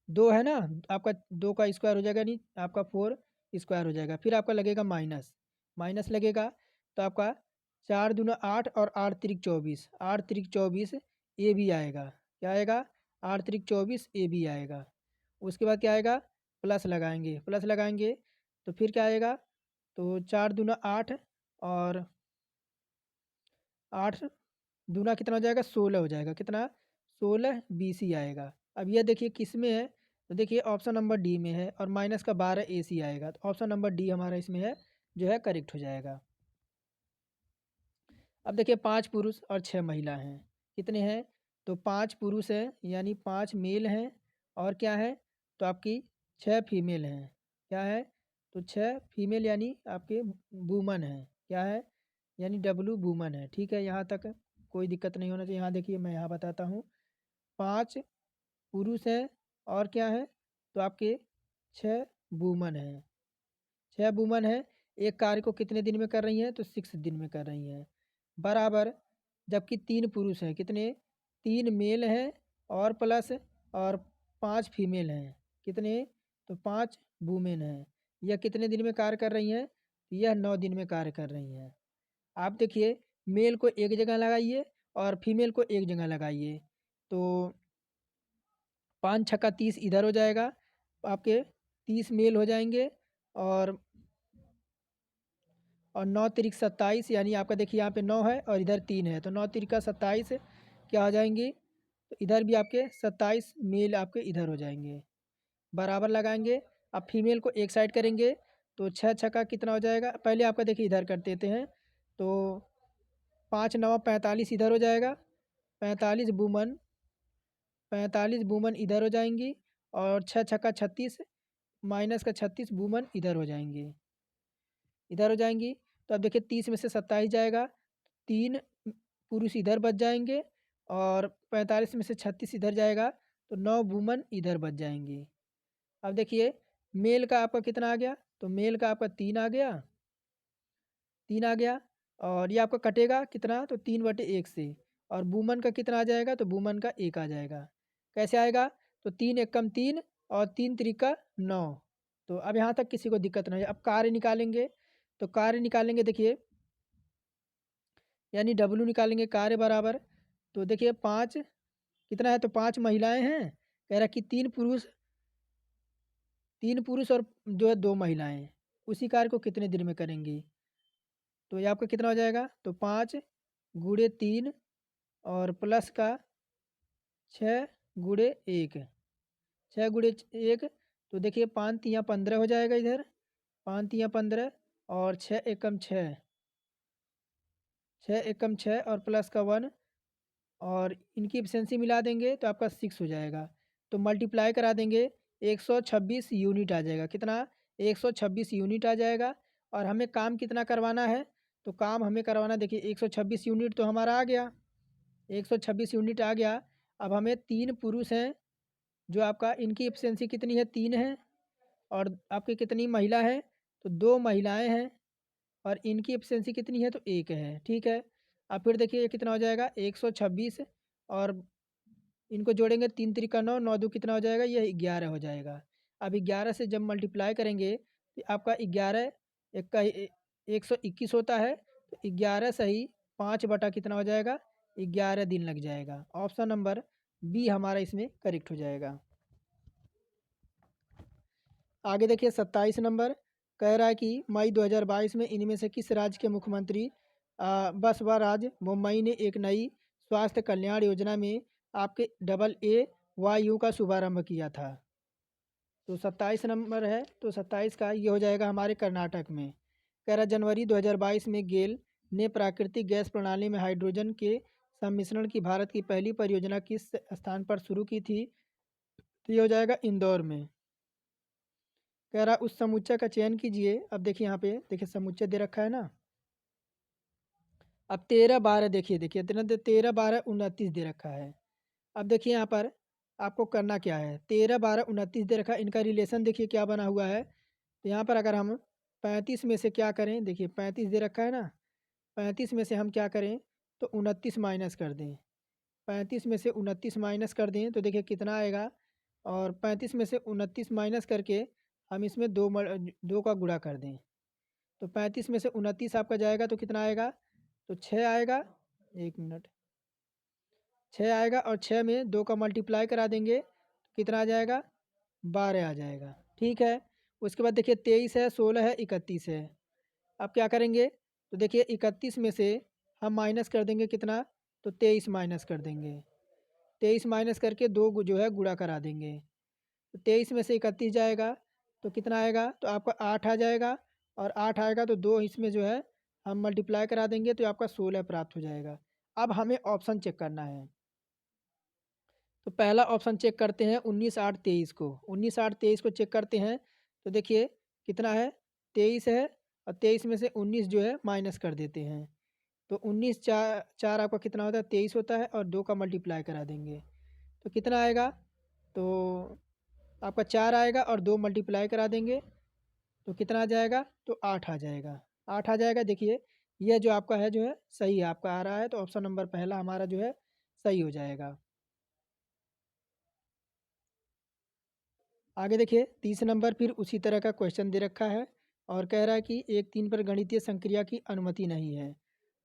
[SPEAKER 1] 2 है ना, आपका 2 का स्क्वायर हो जाएगा, यानी आपका 4 स्क्वायर हो जाएगा। फिर आपका लगेगा माइनस, माइनस लगेगा तो आपका 4 दूना 8 और 8 तिरिक 24, 8 तिरिक 24 ए भी आएगा। क्या आएगा, 8 तिरिक 24 ए भी आएगा। उसके बाद क्या आएगा, प्लस लगाएंगे, प्लस लगाएंगे तो फिर क्या आएगा, तो 4 दूना 8 और 8 दूना कितना हो जाएगा, 16 हो जाएगा। कितना, 16 BC आएगा। अब यह देखिए किस में है, तो देखिए ऑप्शन नंबर डी में है और माइनस का 12 AC आएगा। तो ऑप्शन नंबर डी हमारा इसमें है जो है करेक्ट हो जाएगा। अब देखिए 5 पुरुष और 6 महिला हैं, कितने हैं, तो 5 पुरुष हैं यानी 5 मेल हैं, और क्या है, तो आपकी 6 फीमेल हैं। क्या है, तो 6 फीमेल यानी आपके वुमन हैं। क्या है, यानी W वुमन है, ठीक है। यहाँ तक कोई दिक्कत नहीं होना चाहिए। यहाँ देखिए मैं यहाँ बताता हूँ, 5 पुरुष हैं और क्या है, तो आपके 6 वुमन हैं, 6 वुमन हैं। एक कार्य को कितने दिन में कर रही हैं, तो 6 दिन में कर रही हैं, बराबर। जबकि 3 पुरुष हैं, कितने, 3 मेल हैं और प्लस और 5 फीमेल हैं, कितने, तो 5 वुमेन हैं। यह कितने दिन में कार्य कर रही हैं, यह 9 दिन में कार्य कर रही हैं। आप देखिए मेल को एक जगह लगाइए और फीमेल को एक जगह लगाइए, तो 5 छक्का 30 इधर हो जाएगा, आपके 30 मेल हो जाएंगे, और 9 तिरिक 27, यानी आपका देखिए यहाँ पे 9 है और इधर 3 है, तो 9 तिरिका 27 क्या हो जाएंगी, तो इधर भी आपके 27 मेल आपके इधर हो जाएंगे, बराबर लगाएंगे। अब फीमेल को एक साइड करेंगे तो 6 छक्का कितना हो जाएगा, पहले आपका देखिए इधर कर देते हैं, तो 5 9 45 इधर हो जाएगा, 45 वुमन, 45 वुमन इधर हो जाएंगी, और 6 छक्का 36 माइनस का 36 वुमन इधर हो जाएंगी, इधर हो जाएंगी। तो अब देखिए 30 में से 27 जाएगा, 3 पुरुष इधर बच जाएंगे, और 45 में से 36 इधर जाएगा, तो 9 वुमन इधर बच जाएंगी। अब देखिए मेल का आपका कितना आ गया, तो मेल का आपका 3 आ गया, 3 आ गया, और ये आपका कटेगा कितना, तो 3/1 से, और वुमन का कितना आ जाएगा, तो वुमन का 1 आ जाएगा। कैसे आएगा, तो 3 एकम 3 और 3 त्रिका 9। तो अब यहाँ तक किसी को दिक्कत नहीं है। अब कार्य निकालेंगे, तो कार्य निकालेंगे देखिए, यानी डब्लू निकालेंगे कार्य बराबर, तो देखिए 5 कितना है, तो 5 महिलाएं हैं, कह रहा कि 3 पुरुष, 3 पुरुष और जो है 2 महिलाएं, उसी कार्य को कितने दिन में करेंगी, तो ये आपका कितना हो जाएगा, तो 5 × 3 और प्लस का 6 × 1, 6 × 1, तो देखिए 5 × 3 = 15 हो जाएगा इधर, 5 × 3 = 15, और 6 एकम 6, 6 एकम 6 और प्लस का 1, और इनकी एफिशिएंसी मिला देंगे तो आपका 6 हो जाएगा। तो मल्टीप्लाई करा देंगे, 126 यूनिट आ जाएगा, कितना, 126 यूनिट आ जाएगा। और हमें काम कितना करवाना है, तो काम हमें करवाना, देखिए 126 यूनिट तो हमारा आ गया, 126 यूनिट आ गया। अब हमें 3 पुरुष हैं जो आपका, इनकी एफिशिएंसी कितनी है, 3 है, और आपकी कितनी महिला है, तो 2 महिलाएं हैं, और इनकी एफिशिएंसी कितनी है, तो 1 है, ठीक है। अब फिर देखिए ये कितना हो जाएगा, 126, और इनको जोड़ेंगे, 3 त्रिका 9, 9 दूँ कितना हो जाएगा, ये 11 हो जाएगा। अब 11 से जब मल्टीप्लाई करेंगे तो आपका 11 एक का 121 होता है, तो 11 सही 5 बटा कितना हो जाएगा, 11 दिन लग जाएगा। ऑप्शन नंबर बी हमारा इसमें करेक्ट हो जाएगा। आगे देखिए 27 नंबर, कह रहा है कि मई 2022 में इनमें से किस राज्य के मुख्यमंत्री बसवराज बोम्मई ने एक नई स्वास्थ्य कल्याण योजना में आपके AA का शुभारंभ किया था। तो 27 नंबर है, तो 27 का ये हो जाएगा हमारे कर्नाटक में। कह रहा जनवरी 2022 में गेल ने प्राकृतिक गैस प्रणाली में हाइड्रोजन के सम्मिश्रण की भारत की पहली परियोजना किस स्थान पर शुरू की थी, तो ये हो जाएगा इंदौर में। कह रहा उस समुच्चय का चयन कीजिए। अब देखिए यहाँ पे देखिए समुच्चय दे रखा है ना, अब 13 12 देखिए, देखिए 13 12 29 दे रखा है। अब देखिए यहाँ पर आपको करना क्या है, 13 12 29 दे रखा है, इनका रिलेशन देखिए क्या बना हुआ है। तो यहाँ पर अगर हम 35 में से क्या करें, देखिए 35 दे रखा है ना, 35 में से हम क्या करें, तो 29 माइनस कर दें, 35 में से 29 माइनस कर दें तो देखिए कितना आएगा, और 35 में से 29 माइनस करके हम इसमें 2 का गुणा कर दें, तो 35 में से 29 आपका जाएगा तो कितना आएगा, तो 6 आएगा, 1 मिनट, 6 आएगा, और 6 में 2 का मल्टीप्लाई करा देंगे तो कितना आ जाएगा, 12 आ जाएगा, ठीक है। उसके बाद देखिए 23 है, 16 है, 31 है। अब क्या करेंगे, तो देखिए 31 में से हम माइनस कर देंगे कितना, तो 23 माइनस कर देंगे, 23 माइनस करके 2 जो है गुणा करा देंगे, तो 23 में से 31 जाएगा तो कितना आएगा, तो आपका 8 आ जाएगा, और 8 आएगा तो 2 इसमें जो है हम मल्टीप्लाई करा देंगे तो आपका 16 प्राप्त हो जाएगा। अब हमें ऑप्शन चेक करना है, तो पहला ऑप्शन चेक करते हैं 19 8 23 को, 19 8 23 को चेक करते हैं। तो देखिए कितना है, 23 है, और 23 में से 19 जो है माइनस कर देते हैं, तो 19 4 4 आपका कितना होता है, 23 होता है, और 2 का मल्टीप्लाई करा देंगे तो कितना आएगा, तो आपका 4 आएगा, और 2 मल्टीप्लाई करा देंगे तो कितना आ जाएगा, तो 8 आ जाएगा, 8 आ जाएगा। देखिए यह जो आपका है जो है सही है, आपका आ रहा है, तो ऑप्शन नंबर पहला हमारा जो है सही हो जाएगा। आगे देखिए 30 नंबर, फिर उसी तरह का क्वेश्चन दे रखा है, और कह रहा है कि 1 3 पर गणितीय संक्रिया की अनुमति नहीं है।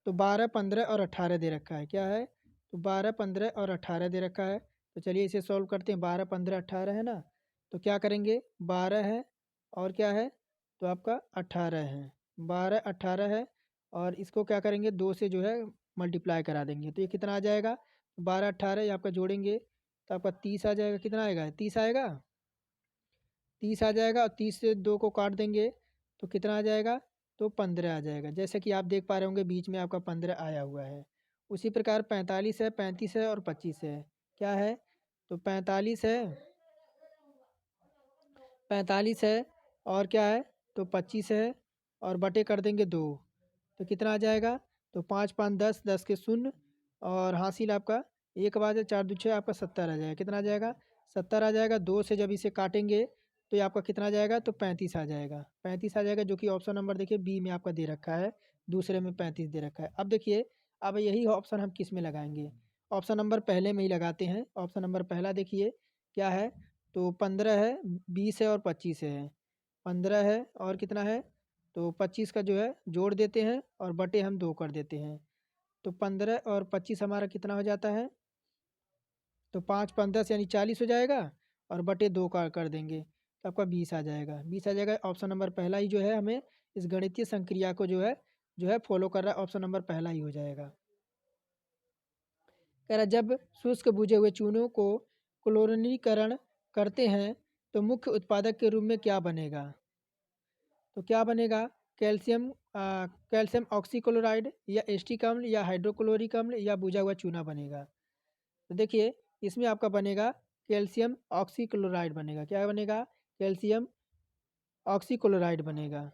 [SPEAKER 1] तो 12 15 और 18 दे रखा है, क्या है, तो 12 15 और 18 दे रखा है। तो चलिए इसे सॉल्व करते हैं, 12 15 18 है ना, तो क्या करेंगे, 12 है, और क्या है, तो आपका 18 है, 12 18 है, और इसको क्या करेंगे, 2 से जो है मल्टीप्लाई करा देंगे तो ये कितना आ जाएगा, 12 18 ये आपका जोड़ेंगे तो आपका 30 आ जाएगा। कितना आएगा? 30 आएगा। 30 आ जाएगा और 30 से 2 को काट देंगे तो कितना आ जाएगा? तो 15 आ जाएगा। जैसे कि आप देख पा रहे होंगे बीच में आपका 15 आया हुआ है। उसी प्रकार 45 है, 35 है और 25 है। क्या है? तो 45 है, 45 है और क्या है? तो 25 है और बटे कर देंगे 2 तो कितना आ जाएगा? तो 5 5 10 10 के शून्य और हासिल आपका एक बाद 4 दू 6 आपका 70 आ जाएगा। कितना आ जाएगा? 70 आ जाएगा। 2 से जब इसे काटेंगे तो ये आपका कितना आ जाएगा? तो 35 आ जाएगा। 35 आ जाएगा जो कि ऑप्शन नंबर देखिए बी में आपका दे रखा है। दूसरे में 35 दे रखा है। अब देखिए अब यही ऑप्शन हम किस में लगाएंगे? ऑप्शन नंबर पहले में ही लगाते हैं। ऑप्शन नंबर पहला देखिए क्या है? तो 15 है, 20 है और 25 है। 15 है और कितना है? तो 25 का जो है जोड़ देते हैं और बटे हम 2 कर देते हैं। तो 15 और 25 हमारा कितना हो जाता है? तो 5 5 10 यानी 40 हो जाएगा और बटे 2 का कर देंगे तो आपका 20 आ जाएगा। 20 आ जाएगा। ऑप्शन नंबर पहला ही जो है हमें इस गणितीय संक्रिया को जो है फॉलो कर रहा है। ऑप्शन नंबर पहला ही हो जाएगा। कह रहा जब शुष्क बुझे हुए चूनों को क्लोरीनीकरण करते हैं तो मुख्य उत्पादक के रूप में क्या बनेगा? तो क्या बनेगा? कैल्शियम ऑक्सीक्लोराइड या एस्टिक अम्ल या हाइड्रोक्लोरिक अम्ल या बुझा हुआ चूना बनेगा। तो देखिए इसमें आपका बनेगा कैल्शियम ऑक्सीक्लोराइड बनेगा। क्या बनेगा? कैल्शियम ऑक्सीक्लोराइड बनेगा।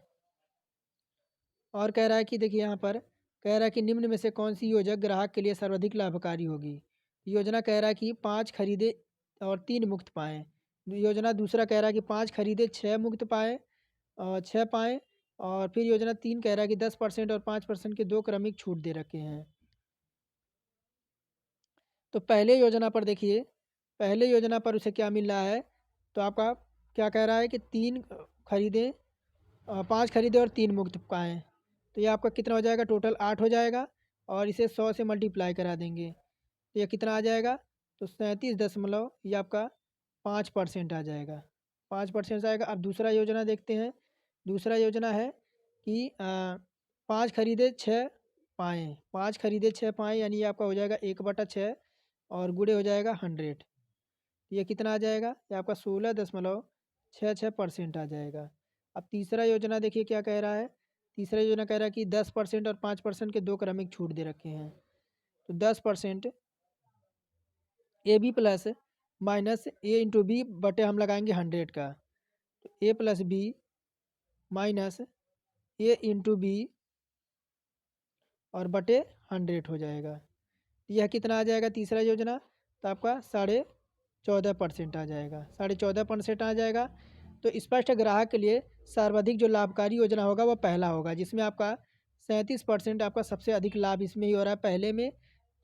[SPEAKER 1] और कह रहा है कि देखिए यहाँ पर कह रहा है कि निम्न में से कौन सी योजना ग्राहक के लिए सर्वाधिक लाभकारी होगी? योजना कह रहा है कि 5 खरीदे और 3 मुफ्त पाएँ। योजना दूसरा कह रहा है कि 5 खरीदे 6 मुफ्त पाएँ 6 पाएँ और फिर योजना 3 कह रहा है कि 10% और 5% के 2 क्रमिक छूट दे रखे हैं। तो पहले योजना पर देखिए, पहले योजना पर उसे क्या मिल रहा है? तो आपका क्या कह रहा है कि 3 खरीदें 5 खरीदे और 3 मुफ्त पाएँ। तो ये आपका कितना हो जाएगा? टोटल 8 हो जाएगा और इसे 100 से मल्टीप्लाई करा देंगे। तो ये कितना आ जाएगा? तो 37 दशमलव ये आपका 5% आ जाएगा। 5% आएगा। अब दूसरा योजना देखते हैं। दूसरा योजना है कि 5 खरीदे 6 पाएँ। 5 खरीदे 6 पाएँ यानी ये आपका हो जाएगा 1/6 और गुणे हो जाएगा 100। ये कितना आ जाएगा? ये आपका 16.66% आ जाएगा। अब तीसरा योजना देखिए क्या कह रहा है? तीसरा योजना कह रहा है कि 10% और 5% के 2 क्रमिक छूट दे रखे हैं। तो 10% A B plus minus A into B बटे हम लगाएंगे 100 का। तो A plus B minus A into B और बटे 100 हो जाएगा। तो यह कितना आ जाएगा तीसरा योजना? तो आपका 14.5% आ जाएगा। 14.5% आ जाएगा। तो स्पष्ट ग्राहक के लिए सर्वाधिक जो लाभकारी योजना होगा वह पहला होगा जिसमें आपका 37% आपका सबसे अधिक लाभ इसमें ही हो रहा है पहले में।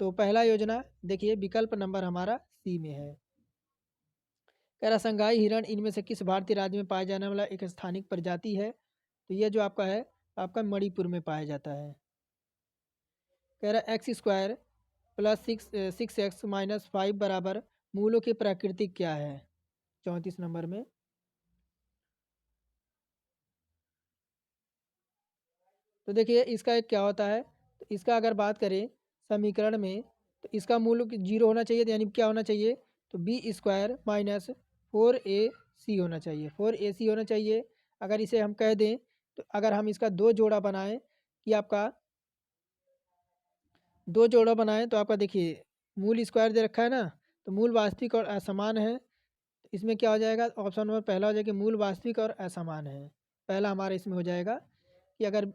[SPEAKER 1] तो पहला योजना देखिए विकल्प नंबर हमारा सी में है। कह रहा संगाई हिरण इनमें से किस भारतीय राज्य में पाया जाने वाला एक स्थानिक प्रजाति है? तो यह जो आपका है आपका मणिपुर में पाया जाता है। कह रहा x square plus 6x minus 5 बराबर मूलों की प्रकृति क्या है? 34 नंबर में। तो देखिए इसका एक क्या होता है? तो इसका अगर बात करें समीकरण में तो इसका मूल 0 होना चाहिए। तो यानी क्या होना चाहिए? तो बी स्क्वायर माइनस 4ac होना चाहिए। 4ac होना चाहिए। अगर इसे हम कह दें तो अगर हम इसका 2 जोड़ा बनाएं कि आपका 2 जोड़ा बनाएं तो आपका देखिए मूल स्क्वायर दे रखा है ना। तो मूल वास्तविक और असमान है। तो इसमें क्या हो जाएगा? ऑप्शन नंबर पहला हो जाएगा कि मूल वास्तविक और असमान है। पहला हमारा इसमें हो जाएगा कि अगर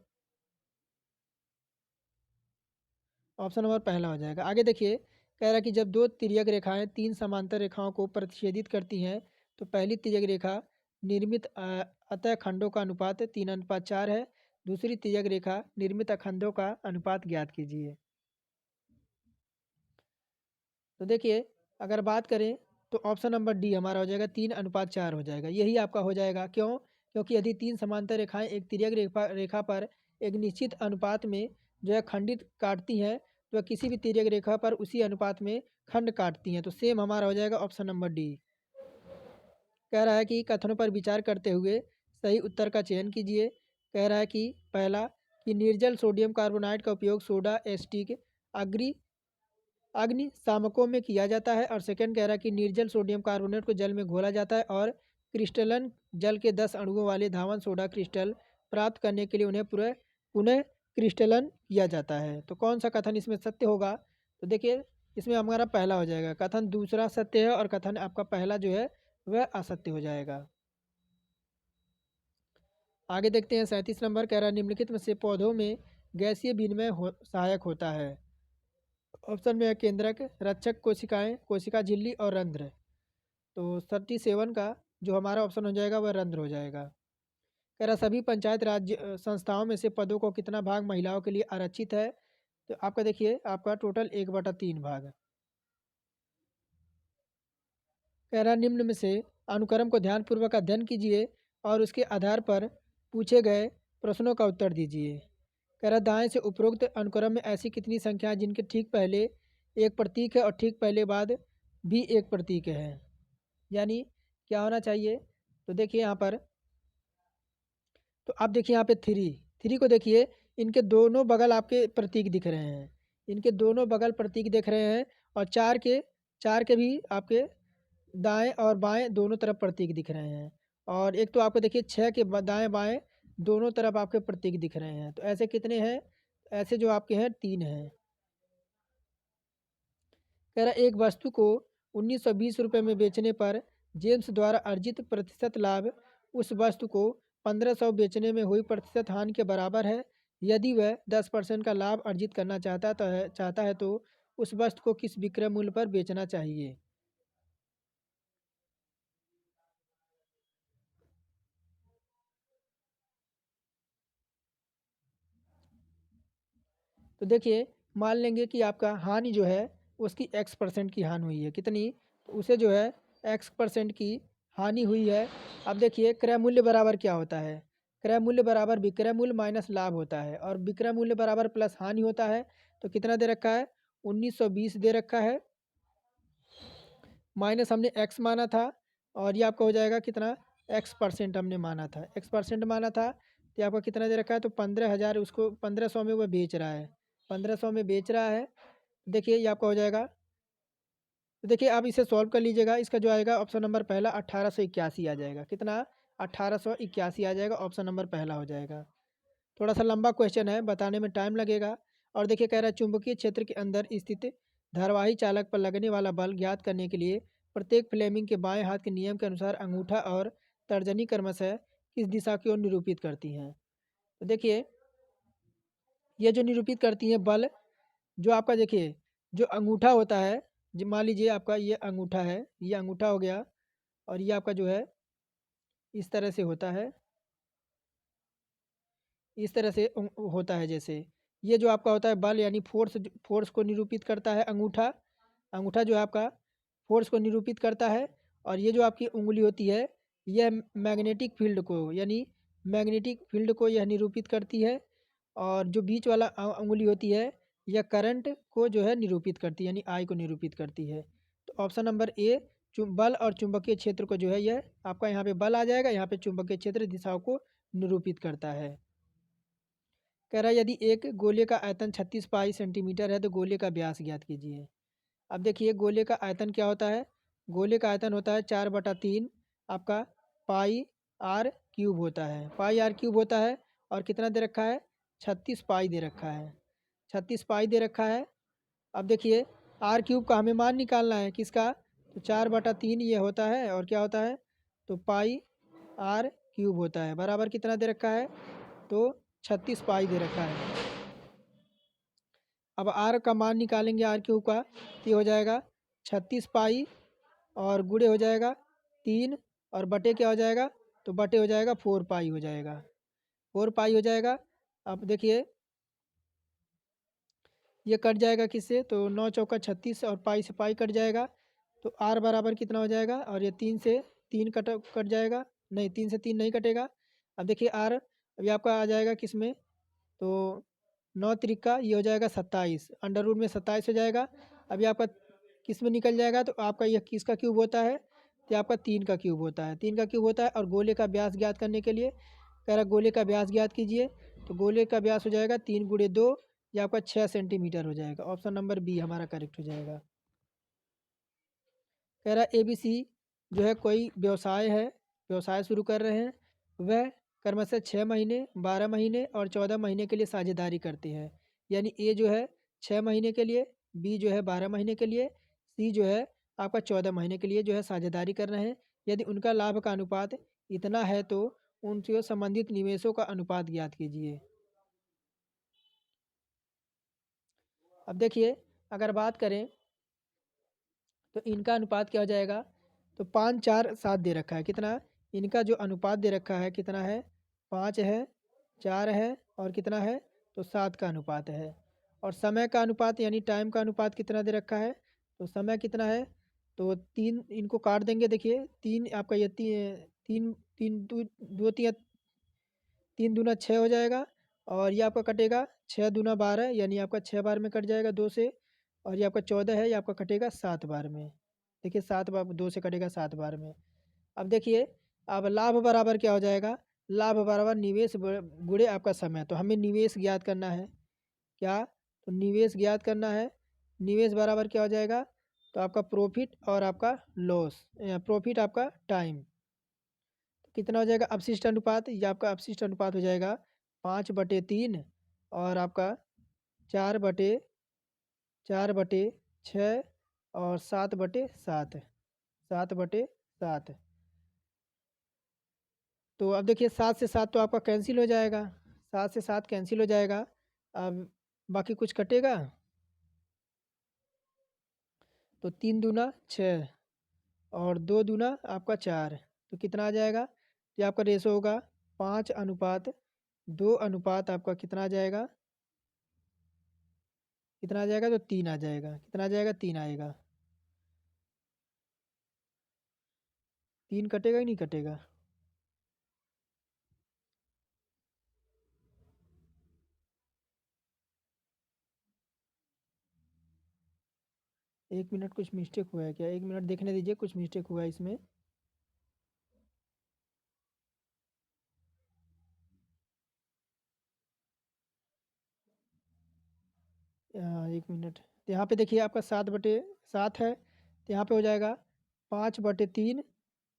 [SPEAKER 1] ऑप्शन नंबर पहला हो जाएगा। आगे देखिए कह रहा है कि जब 2 तिर्यक रेखाएं 3 समांतर रेखाओं को प्रतिच्छेदित करती हैं तो पहली तिर्यक रेखा निर्मित अतः खंडों का अनुपात 3:4 है। दूसरी तिर्यक रेखा निर्मित अखंडों का अनुपात ज्ञात कीजिए। तो देखिए अगर बात करें तो ऑप्शन नंबर डी हमारा हो जाएगा 3:4 हो जाएगा। यही आपका हो जाएगा। क्यों? क्योंकि यदि 3 समांतर रेखाएं एक तिर्यक रेखा रेखा पर एक निश्चित अनुपात में जो है खंडित काटती हैं तो किसी भी तिर्यक रेखा पर उसी अनुपात में खंड काटती हैं। तो सेम हमारा हो जाएगा ऑप्शन नंबर डी। कह रहा है कि कथनों पर विचार करते हुए सही उत्तर का चयन कीजिए। कह रहा है कि पहला कि निर्जल सोडियम कार्बोनाइड का उपयोग सोडा एस्टिक अग्नि अग्निशामकों में किया जाता है। और सेकंड कह रहा है कि निर्जल सोडियम कार्बोनेट को जल में घोला जाता है और क्रिस्टलन जल के 10 अणुओं वाले धावन सोडा क्रिस्टल प्राप्त करने के लिए उन्हें पुनः पुनः क्रिस्टलन किया जाता है। तो कौन सा कथन इसमें सत्य होगा? तो देखिए, इसमें हमारा पहला हो जाएगा, कथन दूसरा सत्य है और कथन आपका पहला जो है वह असत्य हो जाएगा। आगे देखते हैं 37 नंबर कह रहा है निम्नलिखित में से पौधों में गैसीय विनिमय सहायक होता है। ऑप्शन में है केंद्रक, रक्षक कोशिकाएं, कोशिका झिल्ली और रंध्र। तो 37 का जो हमारा ऑप्शन हो जाएगा वह रंध्र हो जाएगा। कह रहा सभी पंचायत राज्य संस्थाओं में से पदों को कितना भाग महिलाओं के लिए आरक्षित है? तो आपका देखिए, आपका टोटल 1/3 भाग। कह रहा निम्न में से अनुक्रम को ध्यानपूर्वक अध्ययन कीजिए और उसके आधार पर पूछे गए प्रश्नों का उत्तर दीजिए। कह रहा दाएं से उपरोक्त अनुक्रम में ऐसी कितनी संख्या है जिनके ठीक पहले एक प्रतीक है और ठीक पहले बाद भी एक प्रतीक है? यानी क्या होना चाहिए? तो देखिए यहाँ पर, तो आप देखिए यहाँ पे थ्री को देखिए, इनके दोनों बगल आपके प्रतीक दिख रहे हैं, इनके दोनों बगल प्रतीक दिख रहे हैं। और चार के भी आपके दाएं और बाएं दोनों तरफ प्रतीक दिख रहे हैं। और एक तो आपको देखिए 6 के दाएं बाएं दोनों तरफ आपके प्रतीक दिख रहे हैं। तो ऐसे कितने हैं? ऐसे जो आपके हैं 3 हैं। कह रहा एक वस्तु को 1920 रुपये में बेचने पर जेम्स द्वारा अर्जित प्रतिशत लाभ उस वस्तु को 1500 बेचने में हुई प्रतिशत हानि के बराबर है। यदि वह 10% का लाभ अर्जित करना चाहता है तो उस वस्तु को किस विक्रय मूल्य पर बेचना चाहिए? तो देखिए, मान लेंगे कि आपका हानि जो है उसकी x% की हानि हुई है। कितनी? तो उसे जो है x% की हानि हुई है। अब देखिए, क्रय मूल्य बराबर क्या होता है? क्रय मूल्य बराबर विक्रय मूल्य माइनस लाभ होता है और विक्रय मूल्य बराबर प्लस हानि होता है। तो कितना दे रखा है? 1920 दे रखा है, माइनस हमने x माना था और ये आपका हो जाएगा कितना? x% हमने माना था, x% माना था। तो आपका कितना दे रखा है? तो 15,000 उसको 1500 में वह बेच रहा है, 1500 में बेच रहा है। देखिए ये आपका हो जाएगा। तो देखिए आप इसे सॉल्व कर लीजिएगा। इसका जो आएगा ऑप्शन नंबर पहला 1881 आ जाएगा। कितना? 1881 आ जाएगा, ऑप्शन नंबर पहला हो जाएगा। थोड़ा सा लंबा क्वेश्चन है, बताने में टाइम लगेगा। और देखिए कह रहा है चुंबकीय क्षेत्र के अंदर स्थित धारावाही चालक पर लगने वाला बल ज्ञात करने के लिए प्रत्येक फ्लेमिंग के बाएं हाथ के नियम के अनुसार अंगूठा और तर्जनी क्रमशः किस दिशा की ओर निरूपित करती हैं? तो देखिए, ये जो निरूपित करती हैं बल, जो आपका देखिए जो अंगूठा होता है, जो मान लीजिए आपका ये अंगूठा है, ये अंगूठा हो गया और ये आपका जो है इस तरह से होता है, इस तरह से होता है। जैसे ये जो आपका होता है बल यानी फोर्स, फोर्स को निरूपित करता है अंगूठा। अंगूठा जो है आपका फोर्स को निरूपित करता है। और ये जो आपकी उंगली होती है यह मैग्नेटिक फील्ड को, यानी मैग्नेटिक फील्ड को यह निरूपित करती है। और जो बीच वाला उंगली होती है यह करंट को जो है निरूपित करती है, यानी आई को निरूपित करती है। तो ऑप्शन नंबर ए बल और चुंबकीय क्षेत्र को जो है यह आपका यहाँ पे बल आ जाएगा, यहाँ पे चुंबकीय क्षेत्र दिशाओं को निरूपित करता है। कह रहा है यदि एक गोले का आयतन 36 पाई सेंटीमीटर है तो गोले का व्यास ज्ञात कीजिए। अब देखिए गोले का आयतन क्या होता है? गोले का आयतन होता है 4/3 आपका पाई आर क्यूब होता है, पाई आर क्यूब होता है। और कितना दे रखा है? 36 पाई दे रखा है, 36 पाई दे रखा है। अब देखिए आर क्यूब का हमें मान निकालना है, किसका? तो 4/3 ये होता है और क्या होता है? तो पाई आर क्यूब होता है, बराबर कितना दे रखा है? तो 36 पाई दे रखा है। अब आर का मान निकालेंगे आर क्यूब का, तो ये हो जाएगा 36 पाई और गुणे हो जाएगा 3 और बटे क्या हो जाएगा? तो बटे हो जाएगा 4 पाई हो जाएगा, 4 पाई हो जाएगा। अब देखिए ये कट जाएगा किससे? तो 9 चौका 36 और पाई से पाई कट जाएगा। तो आर बराबर कितना हो जाएगा? और ये 3 से 3 कट जाएगा, नहीं 3 से 3 नहीं कटेगा। अब देखिए आर अभी आपका आ जाएगा किस में? तो 9 त्रिका ये हो जाएगा 27, अंडर रूट में 27 हो जाएगा। अभी आपका किस में निकल जाएगा? तो आपका यह किसका क्यूब होता है? तो आपका 3 का क्यूब होता है, 3 का क्यूब होता है। और गोले का व्यास ज्ञात करने के लिए कह रहा गोले का व्यास ज्ञात कीजिए। तो गोले का व्यास हो जाएगा 3 × 2 ये आपका 6 सेंटीमीटर हो जाएगा। ऑप्शन नंबर बी हमारा करेक्ट हो जाएगा। कह रहा है ABC जो है कोई व्यवसाय है, व्यवसाय शुरू कर रहे हैं, वह क्रमशः 6 महीने, 12 महीने और 14 महीने के लिए साझेदारी करती है। यानी ए जो है 6 महीने के लिए, बी जो है 12 महीने के लिए, सी जो है आपका 14 महीने के लिए जो है साझेदारी कर रहे हैं। यदि उनका लाभ का अनुपात इतना है तो उनसे संबंधित निवेशों का अनुपात ज्ञात कीजिए। अब देखिए, अगर बात करें तो इनका अनुपात क्या हो जाएगा, तो 5 4 7 दे रखा है। कितना इनका जो अनुपात दे रखा है कितना है, 5 है, 4 है और कितना है, तो 7 का अनुपात है। और समय का अनुपात यानी टाइम का अनुपात कितना दे रखा है, तो समय कितना है, तो 3 इनको काट देंगे। देखिए 3 आपका ये 3 3 दो 3 दूना 6 हो जाएगा और ये आपका कटेगा 6 दूना 12 यानी आपका 6 बार में कट जाएगा 2 से। और ये आपका 14 है, ये आपका कटेगा 7 बार में। देखिए 7 बार 2 से कटेगा 7 बार में। अब देखिए, अब लाभ बराबर क्या हो जाएगा, लाभ बराबर निवेश गुणे आपका समय। तो हमें निवेश ज्ञात करना है। क्या, तो निवेश ज्ञात करना है। निवेश बराबर क्या हो जाएगा, तो आपका प्रॉफिट और आपका लॉस, प्रॉफिट आपका टाइम। कितना हो जाएगा अपशिष्ट अनुपात, ये आपका अपशिष्ट अनुपात हो जाएगा 5/3 और आपका 4/6 और 7/7, 7/7। तो अब देखिए 7 से 7 तो आपका कैंसिल हो जाएगा, 7 से 7 कैंसिल हो जाएगा। अब बाकी कुछ कटेगा, तो 3 दूना 6 और 2 दूना आपका 4। तो कितना आ जाएगा, ये आपका रेशो होगा 5:2 अनुपात आपका कितना आ जाएगा, कितना आ जाएगा, तो 3 आ जाएगा। कितना आ जाएगा, 3 आएगा। 3 कटेगा ही नहीं कटेगा। एक मिनट, कुछ मिस्टेक हुआ है क्या, एक मिनट देखने दीजिए, कुछ मिस्टेक हुआ है इसमें। एक मिनट, तो यहाँ पे देखिए आपका 7/7 है, तो यहाँ पे हो जाएगा 5/3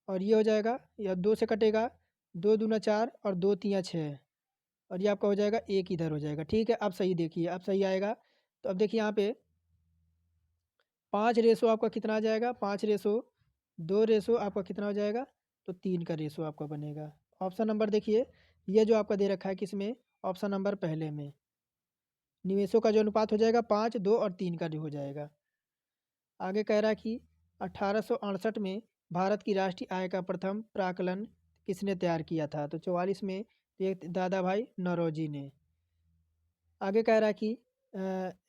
[SPEAKER 1] और ये हो जाएगा, या 2 से कटेगा, 2 दूना 4 और 2 तियाँ 6 और ये आपका हो जाएगा, एक इधर हो जाएगा। ठीक है, अब सही देखिए, अब सही आएगा। तो अब देखिए यहाँ पे 5 रेशो आपका कितना आ जाएगा, 5:2 रेशो आपका कितना हो जाएगा, तो 3 का रेशो आपका बनेगा। ऑप्शन नंबर देखिए, ये जो आपका दे रखा है किसमें, ऑप्शन नंबर पहले में निवेशों का जो अनुपात हो जाएगा 5 2 और 3 का जो हो जाएगा। आगे कह रहा है कि 1868 में भारत की राष्ट्रीय आय का प्रथम प्राकलन किसने तैयार किया था, तो 44 में ये दादा भाई नौरोजी ने। आगे कह रहा है कि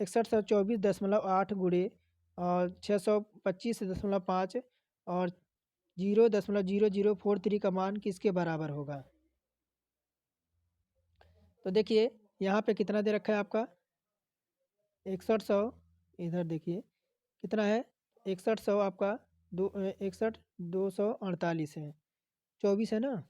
[SPEAKER 1] 6124.8 गुणे और 625.5 और 0.0043 का मान किसके बराबर होगा। तो देखिए यहाँ पे कितना दे रखा है आपका 6100, इधर देखिए कितना है, 6100 आपका 61 248 है, 24 है ना।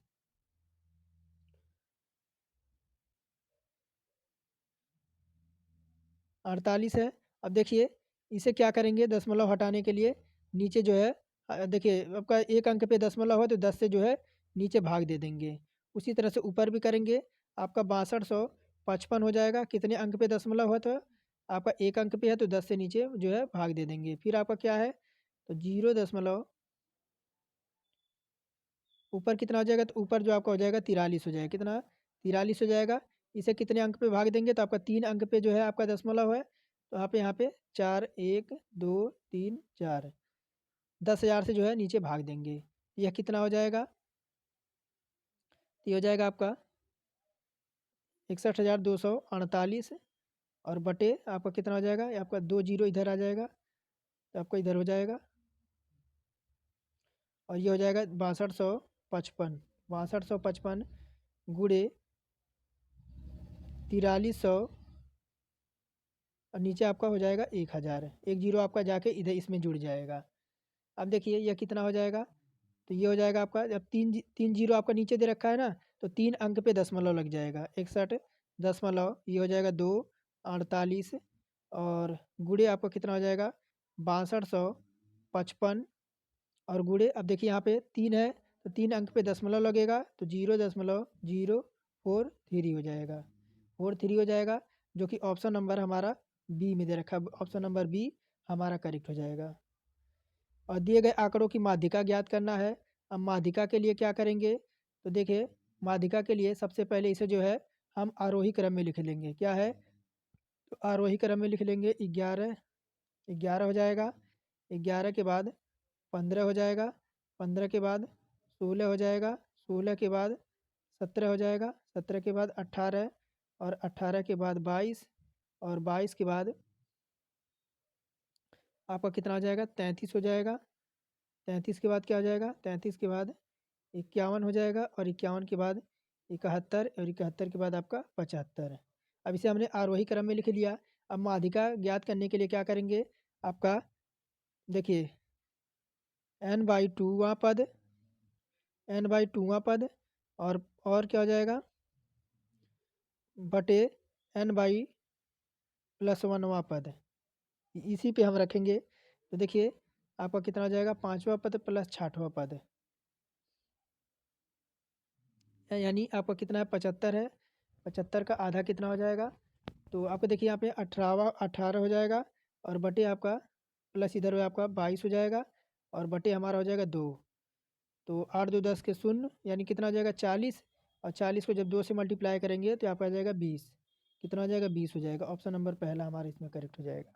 [SPEAKER 1] 48 है। अब देखिए इसे क्या करेंगे, दशमलव हटाने के लिए नीचे जो है, देखिए आपका एक अंक पे दशमलव है तो 10 से जो है नीचे भाग दे देंगे। उसी तरह से ऊपर भी करेंगे, आपका 6255 हो जाएगा। कितने अंक पे दशमलव है, तो आपका एक अंक पे है तो 10 से नीचे जो है भाग दे देंगे। फिर आपका क्या है, तो 0 ऊपर कितना हो जाएगा, तो ऊपर जो आपका हो जाएगा 43 हो जाएगा। कितना, 43 हो जाएगा। इसे कितने अंक पे भाग देंगे, तो आपका 3 अंक पे जो है आपका दशमलव है, तो यहाँ पे 4 1 2 3 4, 10,000 से जो है नीचे भाग देंगे। यह कितना हो जाएगा, तो ये हो जाएगा आपका 61,248 और बटे आपका कितना हो जाएगा, ये आपका 2 जीरो इधर आ जाएगा तो आपका इधर हो जाएगा और ये हो जाएगा 6255, 6255 गुड़े 4300 और नीचे आपका हो जाएगा 1000, एक जीरो आपका जाके इधर इसमें जुड़ जाएगा। अब देखिए यह कितना हो जाएगा, तो ये हो जाएगा आपका, जब तीन जीरो आपका नीचे दे रखा है ना, तो 3 अंक पे दशमलव लग जाएगा, 61 दशमलव, ये हो जाएगा 2 48 और गुणे आपका कितना हो जाएगा 6255 और गुणे अब देखिए यहाँ पे 3 है तो 3 अंक पे दशमलव लगेगा तो 0.043 हो जाएगा 43 हो जाएगा जो कि ऑप्शन नंबर हमारा बी में दे रखा है। ऑप्शन नंबर बी हमारा करेक्ट हो जाएगा। और दिए गए आंकड़ों की माध्यिका ज्ञात करना है। अब माध्यिका के लिए क्या करेंगे तो देखिए माध्यिका के लिए सबसे पहले इसे जो है हम आरोही क्रम में लिख लेंगे। क्या है तो आरोही क्रम में लिख लेंगे 11 11 हो जाएगा 11 के बाद 15 हो जाएगा 15 के बाद 16 हो जाएगा 16 के बाद 17 हो जाएगा 17 के बाद 18 और 18 के बाद 22 और 22 के बाद आपका कितना हो जाएगा 33 हो जाएगा 33 के बाद क्या हो जाएगा 33 के बाद 51 हो जाएगा और 51 के बाद 71 और 71 के बाद आपका 75। अब इसे हमने आरोही क्रम में लिख लिया। अब माध्यिका ज्ञात करने के लिए क्या करेंगे आपका देखिए n/2वां पद n/2वां पद और क्या हो जाएगा बटे n/+1वां पद इसी पे हम रखेंगे तो देखिए आपका कितना हो जाएगा 5वां पद प्लस 6वां पद यानी आपका कितना है 75 है 75 का आधा कितना हो जाएगा तो आपको देखिए यहाँ पे 18 हो जाएगा और बटे आपका प्लस इधर है आपका 22 हो जाएगा और बटे हमारा हो जाएगा 2 तो 8 2 10 के शून्य यानी कितना हो जाएगा 40 और 40 को जब 2 से मल्टीप्लाई करेंगे तो आपका आ जाएगा 20 कितना हो जाएगा 20 हो जाएगा। ऑप्शन नंबर पहला हमारा इसमें करेक्ट हो जाएगा।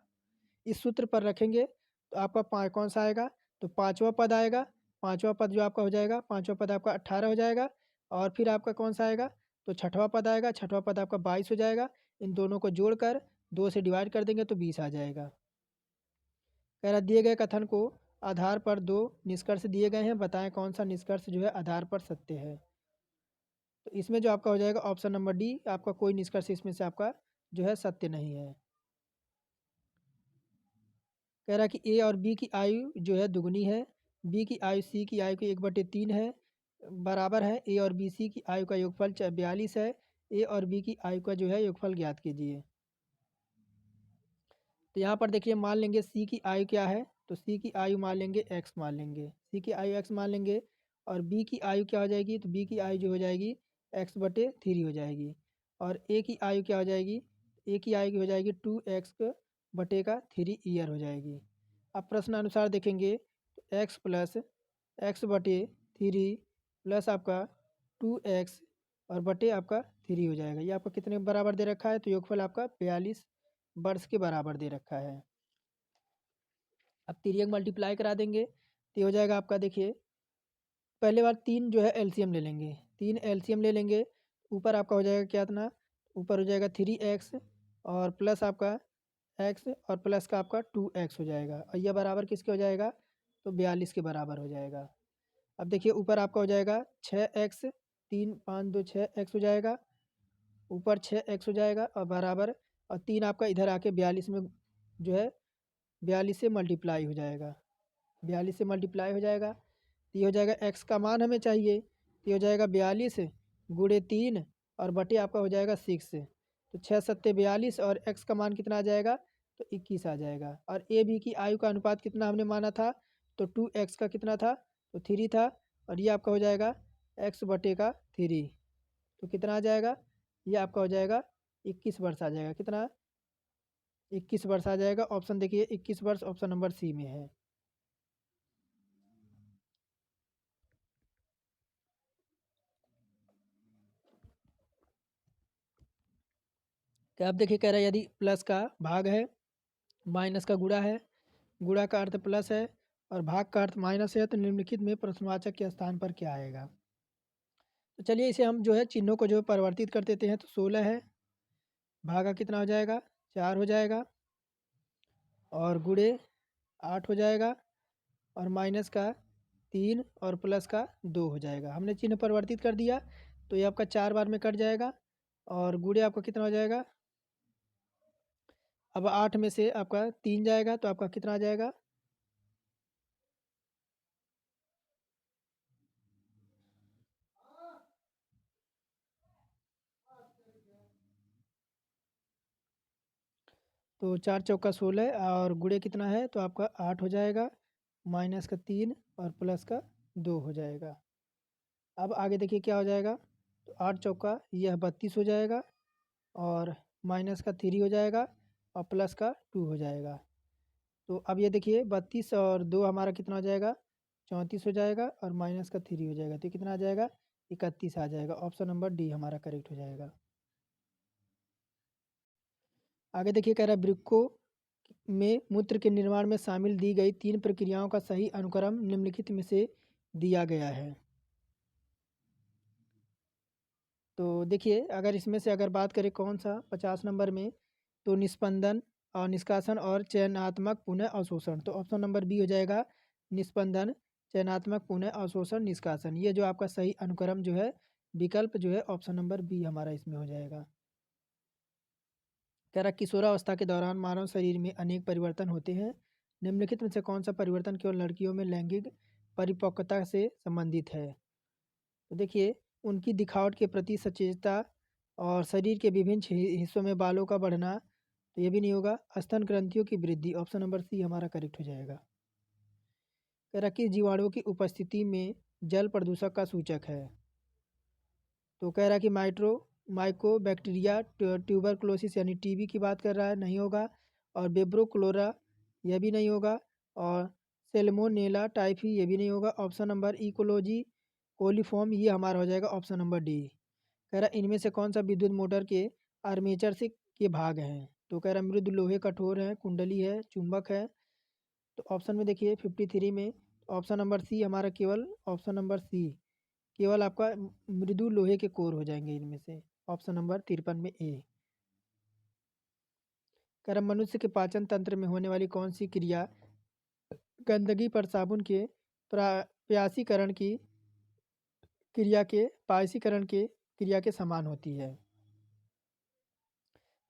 [SPEAKER 1] इस सूत्र पर रखेंगे तो आपका कौन सा आएगा तो पाँचवा पद आएगा। पाँचवा पद जो आपका हो जाएगा पाँचवा पद आपका 18 हो जाएगा और फिर आपका कौन सा आएगा तो छठवां पद आएगा। छठवां पद आपका 22 हो जाएगा। इन दोनों को जोड़कर 2 से डिवाइड कर देंगे तो 20 आ जाएगा। कह रहा दिए गए कथन को आधार पर 2 निष्कर्ष दिए गए हैं, बताएं कौन सा निष्कर्ष जो है आधार पर सत्य है। तो इसमें जो आपका हो जाएगा ऑप्शन नंबर डी आपका कोई निष्कर्ष इसमें से आपका जो है सत्य नहीं है। कह रहा है कि ए और बी की आयु जो है दुगनी है, बी की आयु सी की आयु के 1/3 है, बराबर है ए और बी सी की आयु का योगफल 42 है। ए और बी की आयु का जो है योगफल ज्ञात कीजिए। तो यहाँ पर देखिए मान लेंगे सी की आयु क्या है तो सी की आयु मान लेंगे एक्स मान लेंगे, सी की आयु एक्स मान लेंगे और बी की आयु क्या हो जाएगी तो बी की आयु जो हो जाएगी x/3 हो जाएगी और ए की आयु क्या हो जाएगी ए की आयु की हो जाएगी 2x/3 ईयर हो जाएगी। अब प्रश्न अनुसार देखेंगे तो x+x/3 प्लस आपका 2x और बटे आपका 3 हो जाएगा। ये आपका कितने के बराबर दे रखा है तो योगफल आपका 42 वर्ष के बराबर दे रखा है। अब तिर्यक मल्टीप्लाई करा देंगे तो ये हो जाएगा आपका देखिए पहले बार 3 जो है एलसीएम ले लेंगे, 3 एलसीएम ले लेंगे ऊपर आपका हो जाएगा क्या इतना ऊपर हो जाएगा 3x और प्लस आपका x और प्लस का आपका 2x हो जाएगा और यह बराबर किसके हो जाएगा तो 42 के बराबर हो जाएगा। अब देखिए ऊपर आपका हो जाएगा 6x 3 5 2 6x हो जाएगा ऊपर 6x हो जाएगा और बराबर और 3 आपका इधर आके 42 में जो है 42 से मल्टीप्लाई हो जाएगा 42 से मल्टीप्लाई हो जाएगा तो ये हो जाएगा एक्स का मान हमें चाहिए तो ये हो जाएगा 42 गुणे 3 और बटे आपका हो जाएगा 6 तो 6×7 = 42 और एक्स का मान कितना आ जाएगा तो 21 आ जाएगा। और ए बी की आयु का अनुपात कितना हमने माना था तो 2x का कितना था तो 3 था और ये आपका हो जाएगा x/3 तो कितना आ जाएगा ये आपका हो जाएगा 21 वर्ष आ जाएगा। कितना 21 वर्ष आ जाएगा। ऑप्शन देखिए 21 वर्ष ऑप्शन नंबर सी में है। क्या आप देखिए कह रहा है यदि प्लस का भाग है माइनस का गुणा है, गुणा का अर्थ प्लस है और भाग का अर्थ माइनस है तो निम्नलिखित में प्रश्नवाचक के स्थान पर क्या आएगा। तो चलिए इसे हम जो है चिन्हों को जो परिवर्तित कर देते हैं तो 16 है भागा कितना हो जाएगा 4 हो जाएगा और गुणे 8 हो जाएगा और माइनस का 3 और प्लस का 2 हो जाएगा। हमने चिन्ह परिवर्तित कर दिया तो ये आपका 4 बार में कट जाएगा और गुणे आपका कितना हो जाएगा अब 8 में से आपका 3 जाएगा तो आपका कितना आ जाएगा तो 4 चौका 16 और गुणे कितना है तो आपका 8 हो जाएगा, माइनस का 3 और प्लस का 2 हो जाएगा। अब आगे देखिए क्या हो जाएगा, तो 8 चौका यह 32 हो जाएगा और माइनस का 3 हो जाएगा और प्लस का 2 हो जाएगा। तो अब ये देखिए 32 और 2 हमारा कितना हो जाएगा, 34 हो जाएगा और माइनस का 3 हो जाएगा, तो ये कितना आ जाएगा, 31 आ जाएगा। ऑप्शन नंबर डी हमारा करेक्ट हो जाएगा। आगे देखिए कह रहा है वृक्कों में मूत्र के निर्माण में शामिल दी गई 3 प्रक्रियाओं का सही अनुक्रम निम्नलिखित में से दिया गया है। तो देखिए अगर इसमें से अगर बात करें कौन सा 50 नंबर में, तो निस्पंदन और निष्कासन और चयनात्मक पुनः अवशोषण, तो ऑप्शन नंबर बी हो जाएगा, निस्पंदन चयनात्मक पुनः अवशोषण निष्कासन। ये जो आपका सही अनुक्रम जो है विकल्प जो है ऑप्शन नंबर बी हमारा इसमें हो जाएगा। कह रहा किशोरावस्था के दौरान मानव शरीर में अनेक परिवर्तन होते हैं, निम्नलिखित में से कौन सा परिवर्तन केवल लड़कियों में लैंगिक परिपक्वता से संबंधित है। तो देखिए उनकी दिखावट के प्रति सचेतता और शरीर के विभिन्न हिस्सों में बालों का बढ़ना, तो ये भी नहीं होगा। स्तन ग्रंथियों की वृद्धि, ऑप्शन नंबर सी हमारा करेक्ट हो जाएगा। कह रहा किस जीवाणु की उपस्थिति में जल प्रदूषक का सूचक है। तो कह रहा कि माइकोबैक्टीरिया ट्यूबरक्लोसिस यानी टीबी की बात कर रहा है, नहीं होगा। और बेब्रोक्लोरा यह भी नहीं होगा। और सेल्मोनेला टाइफी ये भी नहीं होगा। ऑप्शन नंबर इकोलॉजी कोलिफॉर्म ये हमारा हो जाएगा ऑप्शन नंबर डी। कह रहा इनमें से कौन सा विद्युत मोटर के आर्मेचर से के भाग हैं। तो कह रहा मृदु लोहे कठोर है, कुंडली है, चुंबक है। तो ऑप्शन में देखिए 53 में ऑप्शन नंबर सी हमारा केवल ऑप्शन नंबर सी केवल आपका मृदु लोहे के कोर हो जाएंगे इनमें से। ऑप्शन नंबर 53 में ए। कह रहा मनुष्य के पाचन तंत्र में होने वाली कौन सी क्रिया गंदगी पर साबुन के प्रयासीकरण की पायसीकरण के क्रिया के समान होती है।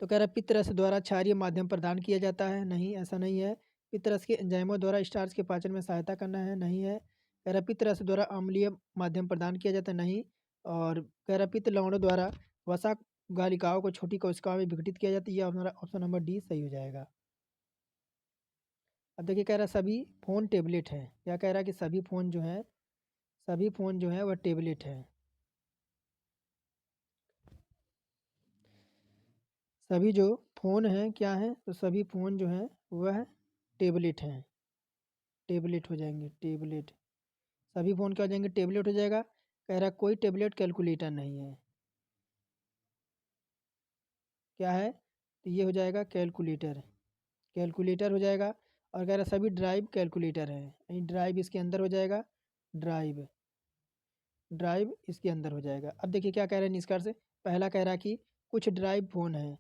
[SPEAKER 1] तो कह रहा है पित्तरस द्वारा क्षारीय माध्यम प्रदान किया जाता है, नहीं ऐसा नहीं है। पित्तरस के एंजाइमों द्वारा स्टार्च के पाचन में सहायता करना है, नहीं है। कह रहा है पित्तरस द्वारा अम्लीय माध्यम प्रदान किया जाता है, नहीं। और कह रहा है पित्त लवणों द्वारा वसा गालिकाओं को छोटी कोशिकाओं में विघटित किया जाता है, यह हमारा ऑप्शन नंबर डी सही हो जाएगा। अब देखिए कह रहा है सभी फ़ोन टेबलेट हैं, क्या कह रहा है कि सभी फ़ोन जो है वह टेबलेट है। सभी जो फ़ोन हैं क्या हैं, तो सभी फ़ोन जो हैं वह टेबलेट हैं, टेबलेट हो जाएंगे, टेबलेट। सभी फ़ोन क्या हो जाएंगे, टेबलेट हो जाएगा। कह रहा है कोई टेबलेट कैलकुलेटर नहीं है, क्या है, तो ये हो जाएगा कैलकुलेटर, कैलकुलेटर हो जाएगा। और कह रहा है सभी ड्राइव कैलकुलेटर हैं, यानी ड्राइव इसके अंदर हो जाएगा, ड्राइव ड्राइव इसके अंदर हो जाएगा। अब देखिए क्या कह रहे हैं निष्कर्ष। पहला कह रहा है कि कुछ ड्राइव फ़ोन है,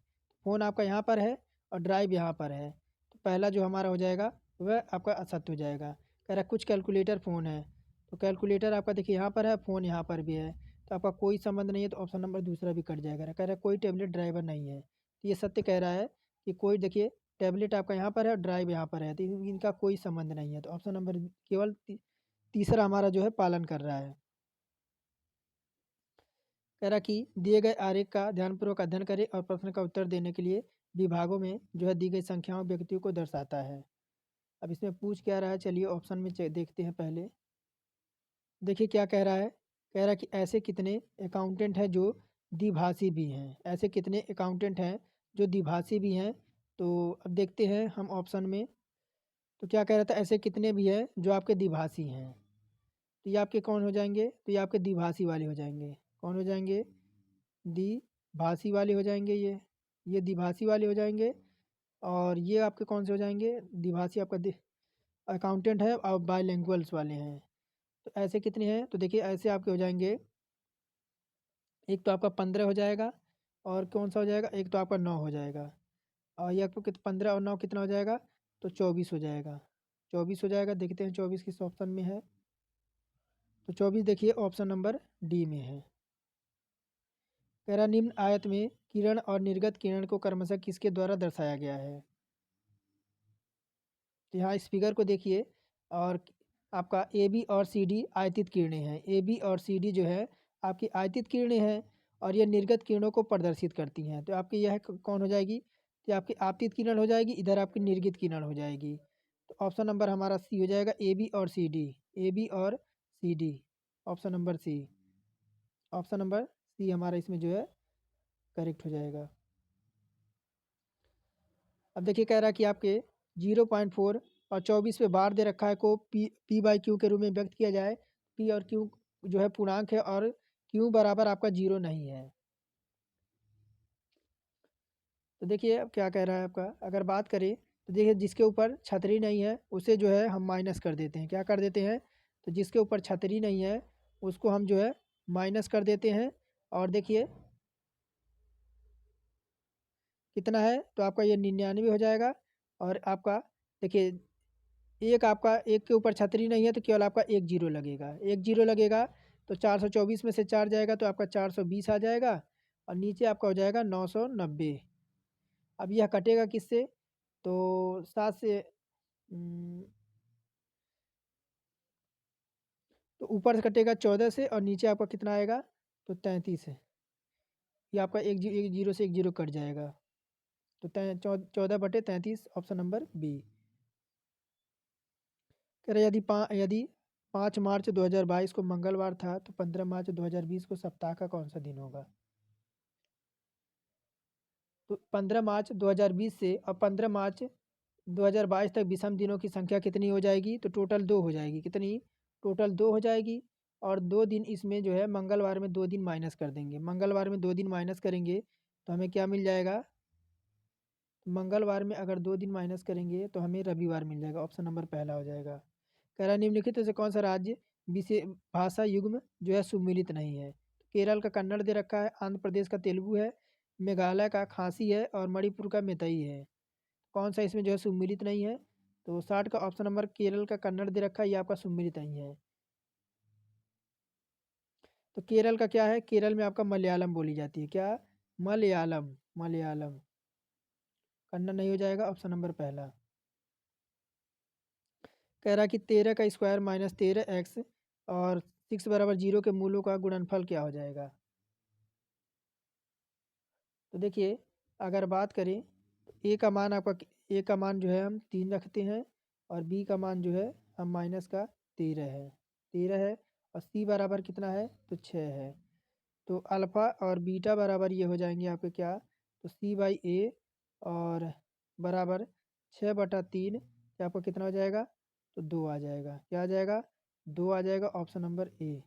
[SPEAKER 1] फ़ोन आपका यहाँ पर है और ड्राइव यहाँ पर है, तो पहला जो हमारा हो जाएगा वह आपका असत्य हो जाएगा। कह रहा है कुछ कैलकुलेटर फ़ोन है, तो कैलकुलेटर आपका देखिए यहाँ पर है, फ़ोन यहाँ पर भी है, तो आपका कोई संबंध नहीं है, तो ऑप्शन नंबर दूसरा भी कट जाएगा। कह रहा है कोई टेबलेट ड्राइवर नहीं है, तो ये सत्य कह रहा है कि कोई देखिए टैबलेट आपका यहाँ पर है और ड्राइव यहाँ पर है, तो इनका कोई संबंध नहीं है, तो ऑप्शन नंबर केवल तीसरा हमारा जो है पालन कर रहा है। कह रहा कि दिए गए आरेख का ध्यानपूर्वक अध्ययन करें और प्रश्न का उत्तर देने के लिए विभागों में जो है दी गई संख्याओं व्यक्तियों को दर्शाता है। अब इसमें पूछ क्या रहा है, चलिए ऑप्शन में देखते हैं पहले। देखिए क्या कह रहा है, कह रहा है कि ऐसे कितने अकाउंटेंट हैं जो द्विभाषी भी हैं, ऐसे कितने अकाउंटेंट हैं जो द्विभाषी भी हैं। तो अब देखते हैं हम ऑप्शन में, तो क्या कह रहा था, ऐसे कितने भी हैं जो आपके द्विभाषी हैं, तो ये आपके कौन हो जाएंगे, तो ये आपके द्विभाषी वाले हो जाएंगे। कौन हो जाएंगे, द्विभाषी वाले हो जाएंगे, ये द्विभाषी वाले हो जाएंगे। और ये आपके कौन से हो जाएंगे, द्विभाषी आपका अकाउंटेंट है और बाईलिंगुअल्स वाले हैं। तो ऐसे कितने हैं, तो देखिए ऐसे आपके हो जाएंगे, एक तो आपका 15 हो जाएगा और कौन सा हो जाएगा, एक तो आपका 9 हो जाएगा। और ये आपको 15 और 9 कितना हो जाएगा, तो 24 हो जाएगा, 24 हो जाएगा। देखते हैं 24 किस ऑप्शन में है, तो 24 देखिए ऑप्शन नंबर डी में है। कह रहा निम्न आयत में किरण और निर्गत किरण को क्रमशः किसके द्वारा दर्शाया गया है। तो यहाँ इस फिगर को देखिए, और आपका ए बी और सी डी आयतित किरणें हैं, ए बी और सी डी जो है आपकी आयतित किरणें हैं और ये निर्गत किरणों को प्रदर्शित करती हैं। तो आपकी यह कौन हो जाएगी, तो आपकी आपतित किरण हो जाएगी, इधर आपकी निर्गत किरण हो जाएगी। तो ऑप्शन नंबर हमारा सी हो जाएगा, ए बी और सी डी। ए बी और C D, option number C. Option number C हमारा इसमें जो है करेक्ट हो जाएगा। अब देखिए कह रहा है कि आपके 0.4 और 24 पे बार दे रखा है को पी बाई क्यू के रूप में व्यक्त किया जाए। पी और क्यू जो है पूर्णांक है और क्यू बराबर आपका 0 नहीं है। तो देखिए अब क्या कह रहा है आपका, अगर बात करें तो देखिए जिसके ऊपर छतरी नहीं है उसे जो है हम माइनस कर देते हैं। क्या कर देते हैं? तो जिसके ऊपर छतरी नहीं है उसको हम जो है माइनस कर देते हैं। और देखिए कितना है, तो आपका ये 99 हो जाएगा। और आपका देखिए एक आपका एक के ऊपर छतरी नहीं है तो केवल आपका एक जीरो लगेगा, एक जीरो लगेगा। तो 424 में से 4 जाएगा तो आपका 420 आ जाएगा। और नीचे आपका हो जाएगा 990। अब यह कटेगा किससे? तो 7 से तो ऊपर से कटेगा 14 से और नीचे आपका कितना आएगा? तो 33 है। ये आपका एक जीरो से एक जीरो कट जाएगा। तो 14/33, ऑप्शन नंबर बी। कह रहे यदि 5 मार्च 2022 को मंगलवार था तो 15 मार्च 2020 को सप्ताह का कौन सा दिन होगा? तो 15 मार्च 2020 से और 15 मार्च 2022 तक विषम दिनों की संख्या कितनी हो जाएगी? तो टोटल 2 हो जाएगी। कितनी? टोटल 2 हो जाएगी। और 2 दिन इसमें जो है मंगलवार में 2 दिन माइनस कर देंगे। मंगलवार में 2 दिन माइनस करेंगे तो हमें क्या मिल जाएगा? मंगलवार में अगर 2 दिन माइनस करेंगे तो हमें रविवार मिल जाएगा। ऑप्शन नंबर पहला हो जाएगा। कह रहा है निम्नलिखित में से कौन सा राज्य विशेष भाषा युग्म जो है सुमिलित नहीं है? केरल का कन्नड़ दे रखा है, आंध्र प्रदेश का तेलुगु है, मेघालय का खासी है और मणिपुर का मैतई है। कौन सा इसमें जो है सुमिलित नहीं है? तो 60 का ऑप्शन नंबर केरल का कन्नड़ दे रखा है, ये आपका सुमिलित नहीं है। तो केरल का क्या है? केरल में आपका मलयालम बोली जाती है। क्या? मलयालम। मलयालम। कन्नड़ नहीं हो जाएगा, ऑप्शन नंबर पहला। कह रहा है कि 13 का स्क्वायर माइनस 13x और 6 बराबर 0 के मूलों का गुणनफल क्या हो जाएगा? तो देखिए अगर बात करें तो ए का मान जो है हम 3 रखते हैं और बी का मान जो है हम माइनस का 13 है और सी बराबर कितना है? तो 6 है। तो अल्फ़ा और बीटा बराबर ये हो जाएंगे आपके क्या? तो C/A और बराबर 6/3। ये आपका कितना हो जाएगा? तो 2 आ जाएगा। क्या आ जाएगा? 2 आ जाएगा, ऑप्शन नंबर ए।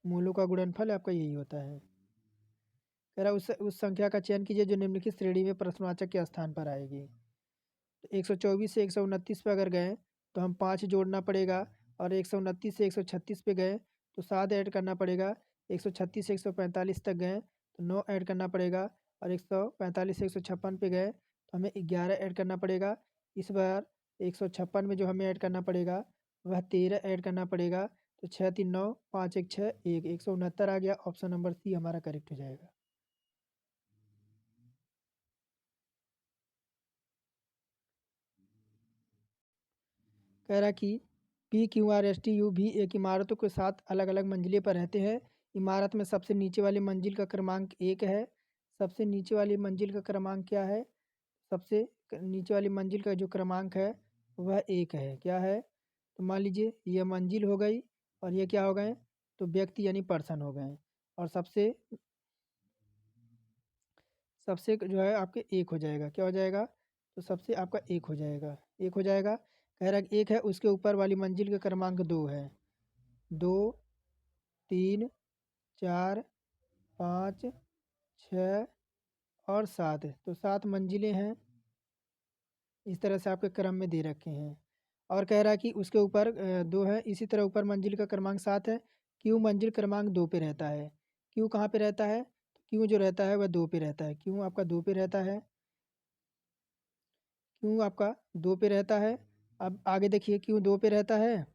[SPEAKER 1] मूलों का गुणनफल आपका यही होता है। कह रहा है उस संख्या का चयन कीजिए जो निम्नलिखित श्रेणी में प्रश्नवाचक के स्थान पर आएगी। तो 124 से 129 पे अगर गए तो हम 5 जोड़ना पड़ेगा। और 129 से 136 पे गए तो 7 ऐड करना पड़ेगा। 136 से 145 तक गए तो 9 ऐड करना पड़ेगा। और 145 से 156 पे गए तो हमें 11 ऐड करना पड़ेगा। इस बार 156 में जो हमें ऐड करना पड़ेगा वह 13 ऐड करना पड़ेगा। तो 6 3 9 5 1 6 1 169 आ गया। ऑप्शन नंबर सी हमारा करेक्ट हो जाएगा। कह रहा कि PQRSTU भी एक इमारतों के साथ अलग अलग मंजिले पर रहते हैं। इमारत में सबसे नीचे वाली मंजिल का क्रमांक 1 है। सबसे नीचे वाली मंजिल का क्रमांक क्या है? नीचे वाली मंजिल का जो क्रमांक है वह 1 है। क्या है? तो मान लीजिए यह मंजिल हो गई और ये क्या हो गए? तो व्यक्ति यानी पर्सन हो गए। और सबसे सबसे जो है आपके एक हो जाएगा। क्या हो जाएगा? तो सबसे आपका एक हो जाएगा। एक हो जाएगा। कह रहा है कि एक है उसके ऊपर वाली मंजिल का क्रमांक 2 है। 2 3 4 5 6 और 7। तो 7 मंजिलें हैं। इस तरह से आपके क्रम में दे रखे हैं। और कह रहा है कि उसके ऊपर 2 है। इसी तरह ऊपर मंजिल का क्रमांक 7 है। क्यों मंजिल क्रमांक 2 पे रहता है? क्यों कहाँ पे रहता है? क्यों जो रहता है वह 2 पे रहता है। क्यों आपका 2 पे रहता है? क्यों आपका 2 पे रहता है? अब आगे देखिए क्यों 2 पे रहता है।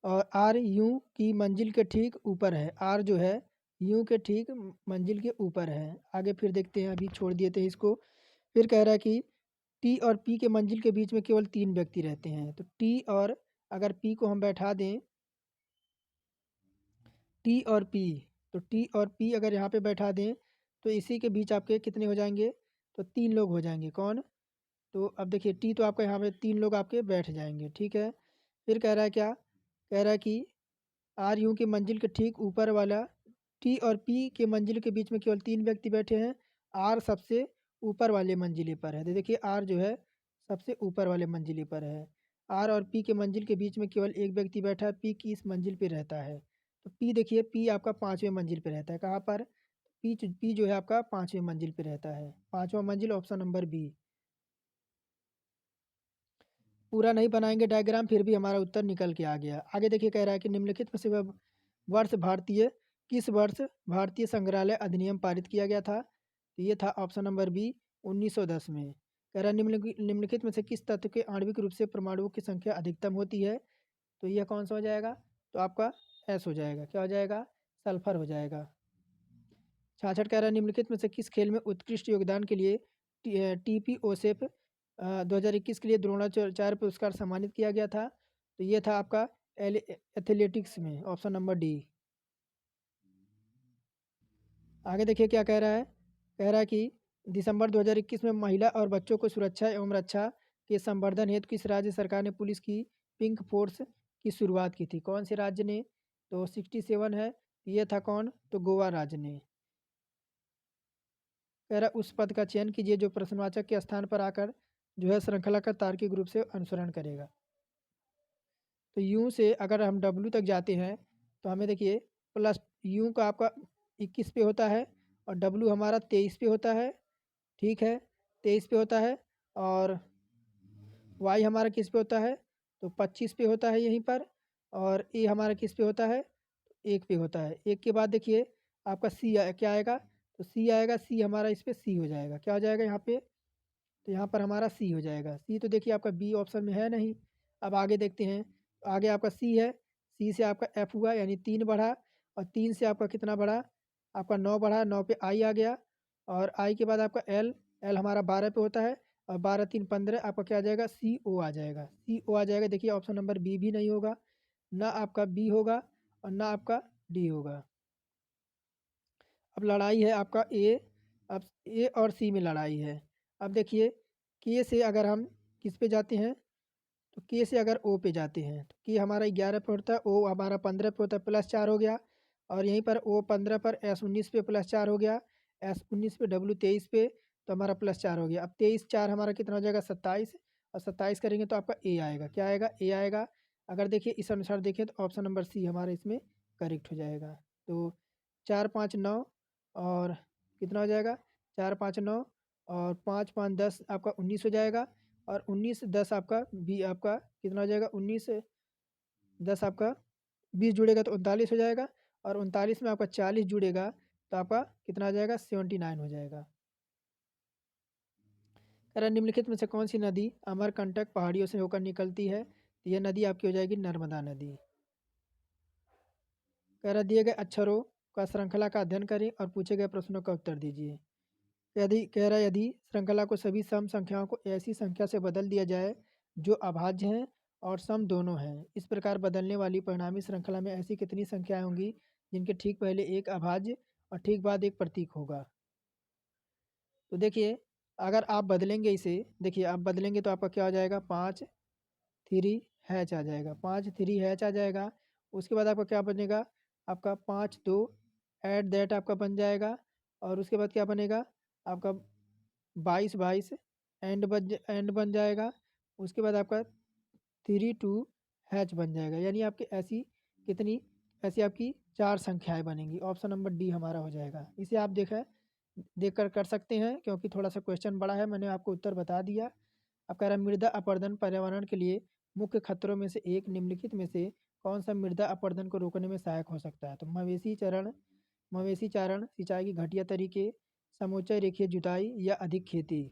[SPEAKER 1] और आर यूं की मंजिल के ठीक ऊपर है। आर जो है यूं के ठीक मंजिल के ऊपर है। आगे फिर देखते हैं, अभी छोड़ दिए थे इसको। फिर कह रहा है कि टी और पी के मंजिल के बीच में केवल 3 व्यक्ति रहते हैं। तो टी और अगर पी को हम बैठा दें, टी और पी तो टी और पी अगर यहाँ पे बैठा दें तो इसी के बीच आपके कितने हो जाएंगे, तो 3 लोग हो जाएंगे। कौन? तो अब देखिए टी तो आपका यहाँ पे 3 लोग आपके बैठ जाएंगे, ठीक है। फिर कह रहा है क्या, कह रहा है कि आर यू की मंजिल के ठीक ऊपर वाला टी और पी के मंजिल के बीच में केवल 3 व्यक्ति बैठे हैं। आर सबसे ऊपर वाले मंजिले पर है। तो देखिए आर जो है सबसे ऊपर वाले मंजिले पर है। आर और पी के मंजिल के बीच में केवल एक व्यक्ति बैठा है। पी की इस मंजिल पे रहता है। तो पी देखिए पी आपका 5वें मंजिल पे रहता है। कहाँ पर? पी जो है आपका 5वें मंजिल पे रहता है। 5वां मंजिल ऑप्शन नंबर बी। पूरा नहीं बनाएंगे डायग्राम फिर भी हमारा उत्तर निकल के आ गया। आगे देखिए कह रहा है कि निम्नलिखित में से वह वर्ष भारतीय किस वर्ष भारतीय संग्रहालय अधिनियम पारित किया गया था? तो ये था ऑप्शन नंबर बी 1910 में। कह रहा है निम्नलिखित में से किस तत्व के आणविक रूप से परमाणुओं की संख्या अधिकतम होती है? तो यह कौन सा हो जाएगा? तो आपका एस हो जाएगा। क्या हो जाएगा? सल्फर हो जाएगा। 66 कह रहा है निम्नलिखित में से किस खेल में उत्कृष्ट योगदान के लिए टीपी ओसेफ 2021 के लिए द्रोणाचार्य पुरस्कार सम्मानित किया गया था? तो ये था आपका एथलेटिक्स में ऑप्शन नंबर डी। आगे देखिए क्या कह रहा है, कह रहा है कि दिसंबर 2021 में महिला और बच्चों को सुरक्षा एवं रक्षा के संवर्धन हेतु किस राज्य सरकार ने पुलिस की पिंक फोर्स की शुरुआत की थी? कौन से राज्य ने? तो 67 है। ये था कौन? तो गोवा राज्य ने। कह रहा उस पद का चयन कीजिए जो प्रश्नवाचक के स्थान पर आकर जो है श्रृंखला का तार्किक रूप से अनुसरण करेगा। तो यूँ से अगर हम डब्ल्यू तक जाते हैं तो हमें देखिए प्लस यू का आपका 21 पे होता है और डब्ल्यू हमारा 23 पे होता है, ठीक है, 23 पे होता है। और वाई हमारा किस पे होता है? तो 25 पे होता है यहीं पर। और ए हमारा किस पे होता है? एक पे होता है। एक के बाद देखिए आपका सी क्या आएगा? तो सी आएगा। सी हमारा इस पे सी हो जाएगा। क्या हो जाएगा यहाँ पे? तो यहाँ पर हमारा सी हो जाएगा। सी तो देखिए आपका बी ऑप्शन में है नहीं। अब आगे देखते हैं। आगे आपका सी है। सी से आपका एफ हुआ यानी 3 बढ़ा। और 3 से आपका कितना बढ़ा? आपका 9 बढ़ा। 9 पे आई आ गया। और आई के बाद आपका एल। एल हमारा 12 पे होता है। और 12 3 15 आपका क्या आ जाएगा? सी ओ आ जाएगा। सी ओ आ जाएगा। देखिए ऑप्शन नंबर बी भी नहीं होगा, ना आपका बी होगा और ना आपका डी होगा। अब लड़ाई है आपका ए। अब ए और सी में लड़ाई है। अब देखिए के से अगर हम किस पे जाते हैं, तो के से अगर ओ पे जाते हैं तो के हमारा 11 पे होता है, ओ हमारा 15 पे होता है, +4 हो गया। और यहीं पर ओ 15 पर एस 19 पे +4 हो गया। एस 19 पे डब्ल्यू 23 पे तो हमारा +4 हो गया। अब 23 4 हमारा कितना हो जाएगा? 27। और 27 करेंगे तो आपका ए आएगा। क्या आएगा? ए आएगा। अगर देखिए इस अनुसार देखें तो ऑप्शन नंबर सी हमारा इसमें करेक्ट हो जाएगा। तो 4 5 9 और कितना हो जाएगा? 4 5 9 और 5 5 10 आपका 19 हो जाएगा। और 19 10 आपका बी आपका कितना हो जाएगा? 19 10 आपका 20 जुड़ेगा तो 39 हो जाएगा। और 39 में आपका 40 जुड़ेगा तो आपका कितना आ जाएगा? 79 हो जाएगा। कह रहा है निम्नलिखित में से कौन सी नदी अमरकंटक पहाड़ियों से होकर निकलती है? तो यह नदी आपकी हो जाएगी नर्मदा नदी। कह रहा दिए गए अक्षरों का श्रृंखला का अध्ययन करें और पूछे गए प्रश्नों का उत्तर दीजिए। यदि कह रहा है यदि श्रृंखला को सभी सम संख्याओं को ऐसी संख्या से बदल दिया जाए जो अभाज्य हैं और सम दोनों हैं, इस प्रकार बदलने वाली परिणामी श्रृंखला में ऐसी कितनी संख्याएं होंगी जिनके ठीक पहले एक अभाज्य और ठीक बाद एक प्रतीक होगा? तो देखिए अगर आप बदलेंगे इसे, देखिए आप बदलेंगे तो आपका क्या हो जाएगा? 5 3 हैच आ जाएगा। 5 3 हैच आ जाएगा। उसके बाद आपका क्या बनेगा? आपका 5 2 एट दैट आपका बन जाएगा। और उसके बाद क्या बनेगा? आपका 22 22 एंड बन जाएगा। उसके बाद आपका 3 2 हैच बन जाएगा। यानी आपकी ऐसी कितनी, ऐसी आपकी 4 संख्याएं बनेंगी। ऑप्शन नंबर डी हमारा हो जाएगा। इसे आप देख कर कर सकते हैं क्योंकि थोड़ा सा क्वेश्चन बड़ा है। मैंने आपको उत्तर बता दिया। अब कह रहा है मृदा अपरदन पर्यावरण के लिए मुख्य खतरों में से एक निम्नलिखित में से कौन सा मृदा अपरदन को रोकने में सहायक हो सकता है? तो मवेशी चारण, सिंचाई की घटिया तरीके, समोच्च रेखीय जुताई या अधिक खेती।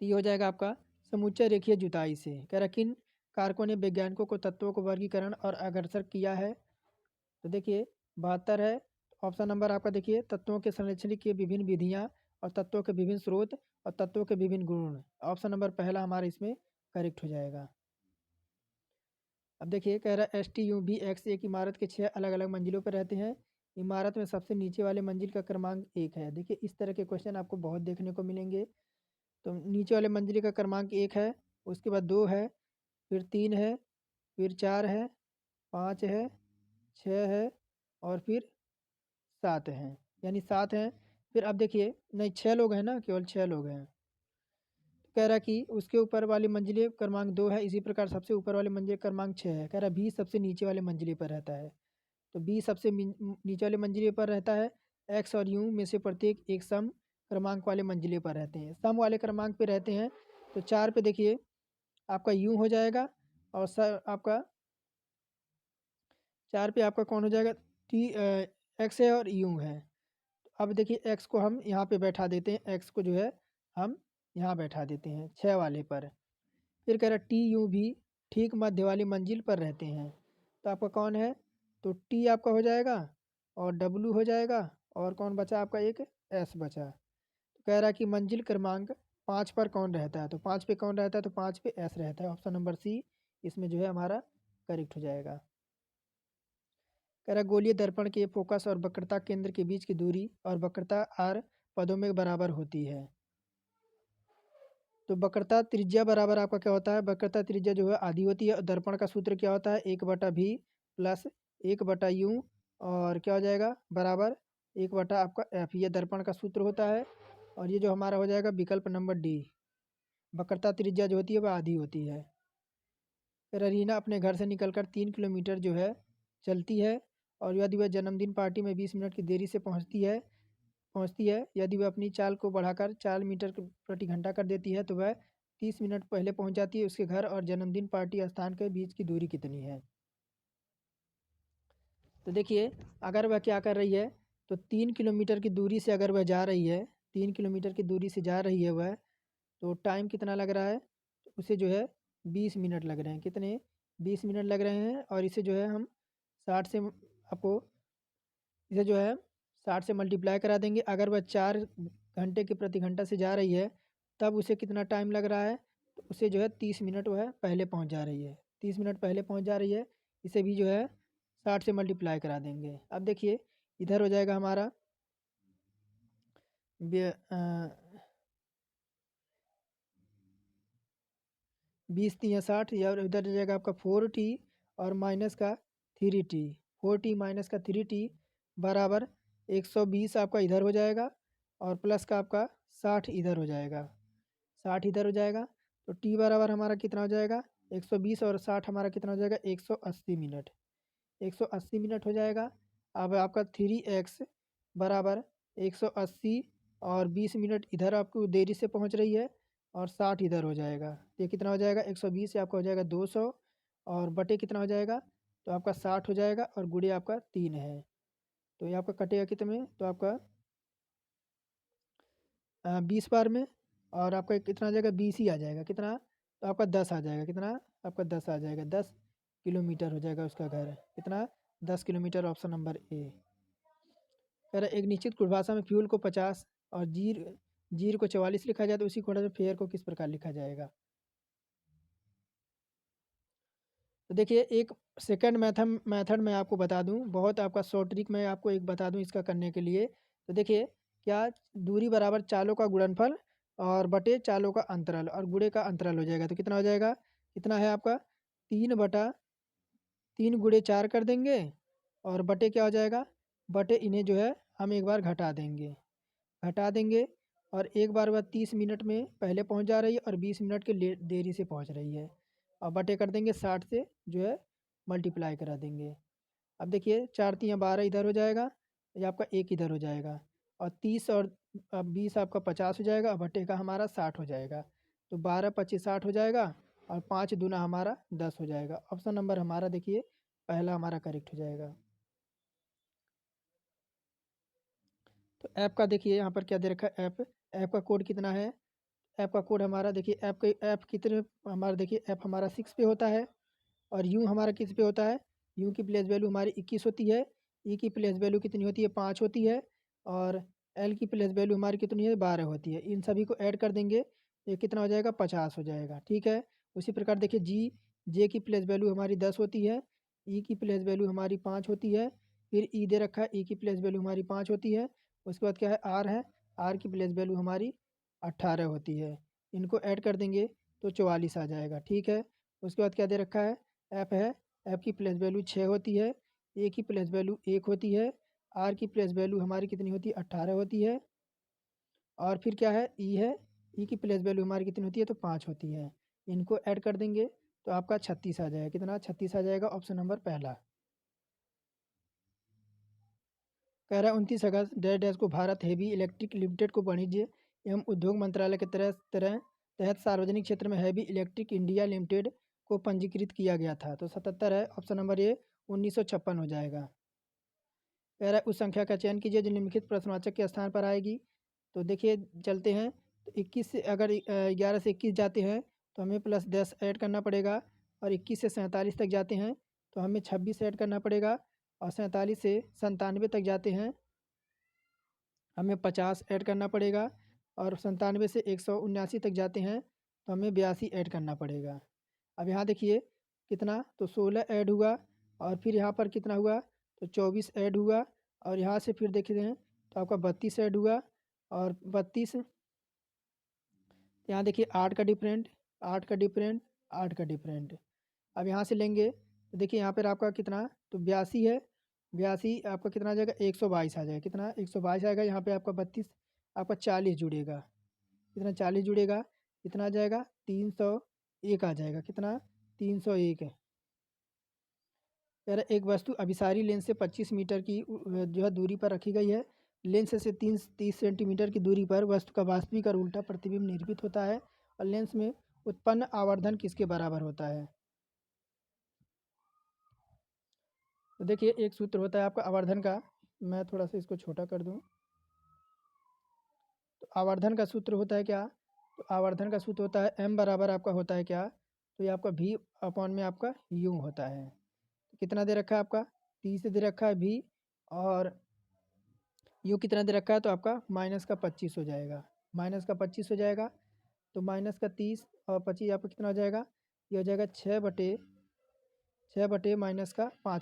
[SPEAKER 1] तो ये हो जाएगा आपका समूचा रेखीय जुताई से। कह रहा किन कारकों ने वैज्ञानिकों को तत्वों को वर्गीकरण और अग्रसर किया है? तो देखिए 72 है। ऑप्शन नंबर आपका देखिए तत्वों के संरक्षण की विभिन्न विधियाँ और तत्वों के विभिन्न स्रोत और तत्वों के विभिन्न गुण। ऑप्शन नंबर पहला हमारा इसमें करेक्ट हो जाएगा। अब देखिए कह रहा है S T U B X एक इमारत के 6 अलग अलग मंजिलों पर रहते हैं। इमारत में सबसे नीचे वाले मंजिल का क्रमांक 1 है। देखिए इस तरह के क्वेश्चन आपको बहुत देखने को मिलेंगे। तो नीचे वाले मंजिल का क्रमांक 1 है, उसके बाद 2 है, फिर 3 है, फिर 4 है, 5 है, 6 है और फिर 7 हैं, यानी 7 हैं। फिर अब देखिए नहीं 6 लोग हैं ना, केवल 6 लोग हैं। कह रहा कि उसके ऊपर वाली मंजिले क्रमांक 2 है, इसी प्रकार सबसे ऊपर वाले मंजिल क्रमांक 6 है। कह रहा बी सबसे नीचे वाले मंजिले पर रहता है। तो बी सबसे नीचे वाले मंजिले पर रहता है। एक्स और यू में से प्रत्येक एक सम क्रमांक वाले मंजिले पर रहते हैं। सम वाले क्रमांक पे रहते हैं। तो 4 पे देखिए आपका यू हो जाएगा और सर आपका 4 पे आपका कौन हो जाएगा, एक्स है और यू है। अब देखिए एक्स को हम यहाँ पे बैठा देते हैं, एक्स को जो है हम यहाँ बैठा देते हैं 6 वाले पर। फिर कह रहा टी यू भी ठीक मध्य वाली मंजिल पर रहते हैं। तो आपका कौन है, तो टी आपका हो जाएगा और डब्लू हो जाएगा और कौन बचा आपका, एक एस बचा। तो कह रहा है कि मंजिल क्रमांक 5 पर कौन रहता है, तो 5 पे कौन रहता है, तो 5 पे एस रहता है। ऑप्शन नंबर सी इसमें जो है हमारा करेक्ट हो जाएगा। कह रहा गोलीय दर्पण के फोकस और वक्रता केंद्र के बीच की दूरी और वक्रता आर पदों में बराबर होती है। तो वक्रता त्रिज्या बराबर आपका क्या होता है, वक्रता त्रिज्या जो है आधी होती है। और दर्पण का सूत्र क्या होता है, 1/v प्लस 1/u और क्या हो जाएगा बराबर 1/ आपका एफ, ये दर्पण का सूत्र होता है। और ये जो हमारा हो जाएगा विकल्प नंबर डी, वक्रता त्रिज्या जो होती है वह आधी होती है। फिर रीना अपने घर से निकलकर 3 किलोमीटर जो है चलती है और यदि वह जन्मदिन पार्टी में 20 मिनट की देरी से पहुंचती है, यदि वह अपनी चाल को बढ़ाकर 4 मीटर प्रति घंटा कर देती है तो वह 30 मिनट पहले पहुंच जाती है। उसके घर और जन्मदिन पार्टी स्थान के बीच की दूरी कितनी है। तो देखिए अगर वह क्या कर रही है, तो 3 किलोमीटर की दूरी से अगर वह जा रही है, 3 किलोमीटर की दूरी से जा रही है वह, तो टाइम कितना लग रहा है, तो उसे जो है 20 मिनट लग रहे हैं। कितने, 20 मिनट लग रहे हैं। और इसे जो है हम 60 से आपको इसे जो है 60 से मल्टीप्लाई करा देंगे। अगर वह 4 घंटे के प्रति घंटा से जा रही है तब उसे कितना टाइम लग रहा है, तो उसे जो है 30 मिनट वह पहले पहुंच जा रही है, 30 मिनट पहले पहुंच जा रही है। इसे भी जो है 60 से मल्टीप्लाई करा देंगे। अब देखिए इधर हो जाएगा हमारा 20 × 3 = 60, या इधर हो जाएगा आपका 4t और माइनस का 3t, 4t माइनस का 3t बराबर 120 आपका इधर हो जाएगा और प्लस का आपका 60 इधर हो जाएगा, 60 इधर हो जाएगा। तो t बराबर हमारा कितना हो जाएगा, 120 और 60 हमारा कितना हो जाएगा, 180 मिनट, 180 मिनट हो जाएगा। अब आपका 3x बराबर 180 और 20 मिनट इधर आपको देरी से पहुंच रही है और 60 इधर हो जाएगा। तो ये कितना हो जाएगा, 120 से आपका हो जाएगा 200 और बटे कितना हो जाएगा, तो आपका 60 हो जाएगा और गुणे आपका 3 है। तो ये आपका कटेगा कितने में, तो आपका 20 बार में और आपका कितना आ जाएगा, 20 ही आ जाएगा। कितना, तो आपका 10 आ जाएगा। कितना, आपका 10 आ जाएगा, 10 किलोमीटर हो जाएगा उसका घर। कितना, 10 किलोमीटर, ऑप्शन नंबर ए। कह रहा है, एक निश्चित परिभाषा में फ्यूल को 50 और जीर जीर को 44 लिखा जाए तो उसी क्वाड्रेटिक में फेयर को किस प्रकार लिखा जाएगा। तो देखिए एक सेकंड मेथड मैं आपको बता दूं, बहुत आपका शॉर्ट ट्रिक मैं आपको एक बता दूं इसका करने के लिए। तो देखिए क्या, दूरी बराबर चालों का गुणनफल और बटे चालों का अंतराल और गुणे का अंतराल हो जाएगा। तो कितना हो जाएगा, कितना है आपका 3/3 गुणे 4 कर देंगे और बटे क्या हो जाएगा, बटे इन्हें जो है हम एक बार घटा देंगे और एक बार वह 30 मिनट में पहले पहुंच जा रही है और 20 मिनट के देरी से पहुंच रही है और बटे कर देंगे 60 से जो है मल्टीप्लाई करा देंगे। अब देखिए 4×3 = 12 इधर हो जाएगा, ये आपका 1 इधर हो जाएगा और 30 और 20 आपका 50 हो जाएगा और बटे का हमारा 60 हो जाएगा। तो 12×25 = 60 हो जाएगा और 5×2 हमारा 10 हो जाएगा। ऑप्शन नंबर हमारा देखिए पहला हमारा करेक्ट हो जाएगा। तो ऐप का देखिए यहाँ पर क्या दे रखा है, ऐप का कोड कितना है, ऐप का कोड हमारा देखिए ऐप कितने हमारा देखिए ऐप हमारा 6 पे होता है और यू हमारा किस पे होता है, यू की प्लेस वैल्यू हमारी 21 होती है, ई की प्लेस वैल्यू कितनी होती है 5 होती है और एल की प्लेस वैल्यू हमारी कितनी है 12 होती है। इन सभी को ऐड कर देंगे, ये कितना हो जाएगा 50 हो जाएगा। ठीक है, उसी प्रकार देखिए जे की प्लेस वैल्यू हमारी 10 होती है, ई की प्लेस वैल्यू हमारी 5 होती है, फिर ई दे रखा है, ई की प्लेस वैल्यू हमारी 5 होती है। उसके बाद क्या है, आर की प्लेस वैल्यू हमारी 18 होती है। इनको ऐड कर देंगे तो 44 आ जाएगा, ठीक है। उसके बाद क्या दे रखा है, एफ है, एफ की प्लेस वैल्यू 6 होती है, ए की प्लेस वैल्यू 1 होती है, आर की प्लेस वैल्यू हमारी कितनी होती है, 18 होती है। और फिर क्या है, ई की प्लेस वैल्यू हमारी कितनी होती है, तो 5 होती है। इनको ऐड कर देंगे तो आपका 36 आ जाएगा। कितना 36 आ जाएगा, ऑप्शन नंबर पहला। कह रहा है 29 अगस्त डैश डैश को भारत हेवी इलेक्ट्रिक लिमिटेड को वाणिज्य एवं उद्योग मंत्रालय के तरह तहत सार्वजनिक क्षेत्र में हैवी इलेक्ट्रिक इंडिया लिमिटेड को पंजीकृत किया गया था। तो 77 है, ऑप्शन नंबर ए 1956 हो जाएगा। कह रहा है उस संख्या का चयन कीजिए जो निम्नलिखित प्रश्नवाचक के स्थान पर आएगी। तो देखिए चलते हैं, तो 21 से अगर 11 से 21 जाते हैं तो हमें +10 ऐड करना पड़ेगा, और 21 से 47 तक जाते हैं तो हमें 26 ऐड करना पड़ेगा, और 47 से 97 तक जाते हैं हमें 50 ऐड करना पड़ेगा, और 97 से 179 तक जाते हैं तो हमें 82 ऐड करना पड़ेगा। अब यहाँ देखिए कितना, तो 16 ऐड हुआ, और फिर यहाँ पर कितना हुआ, तो 24 ऐड हुआ, और यहाँ से फिर देखते हैं तो आपका 32 ऐड हुआ, और 32, यहाँ देखिए 8 का डिफरेंट, 8 का डिफरेंट, 8 का डिफरेंट। अब यहाँ से लेंगे तो देखिए यहाँ पर आपका कितना, तो 82 है, 82 आपका कितना आ जाएगा, 122 आ जाएगा। कितना 122 आएगा, यहाँ पे आपका 32, आपका 40 जुड़ेगा। कितना 40 जुड़ेगा, कितना आ जाएगा, 301 आ जाएगा। कितना 301 है। कह रहा है एक वस्तु अभिसारी लेंस से 25 मीटर की जो है दूरी पर रखी गई है। लेंस से 30 सेंटीमीटर की दूरी पर वस्तु का वास्तविक और उल्टा प्रतिबिंब निर्मित होता है, और लेंस में उत्पन्न आवर्धन किसके बराबर होता है। तो देखिए एक सूत्र होता है आपका आवर्धन का, मैं थोड़ा सा इसको छोटा कर दूं। तो आवर्धन का सूत्र होता है क्या, तो आवर्धन का सूत्र होता है m बराबर आपका होता है क्या, तो ये आपका v अपॉन में आपका u होता है। तो कितना दे रखा है आपका, 30 दे रखा है v, और u कितना दे रखा है, तो आपका -25 हो जाएगा, -25 हो जाएगा। तो -30 और 25 आपका कितना हो जाएगा, ये हो जाएगा 6/5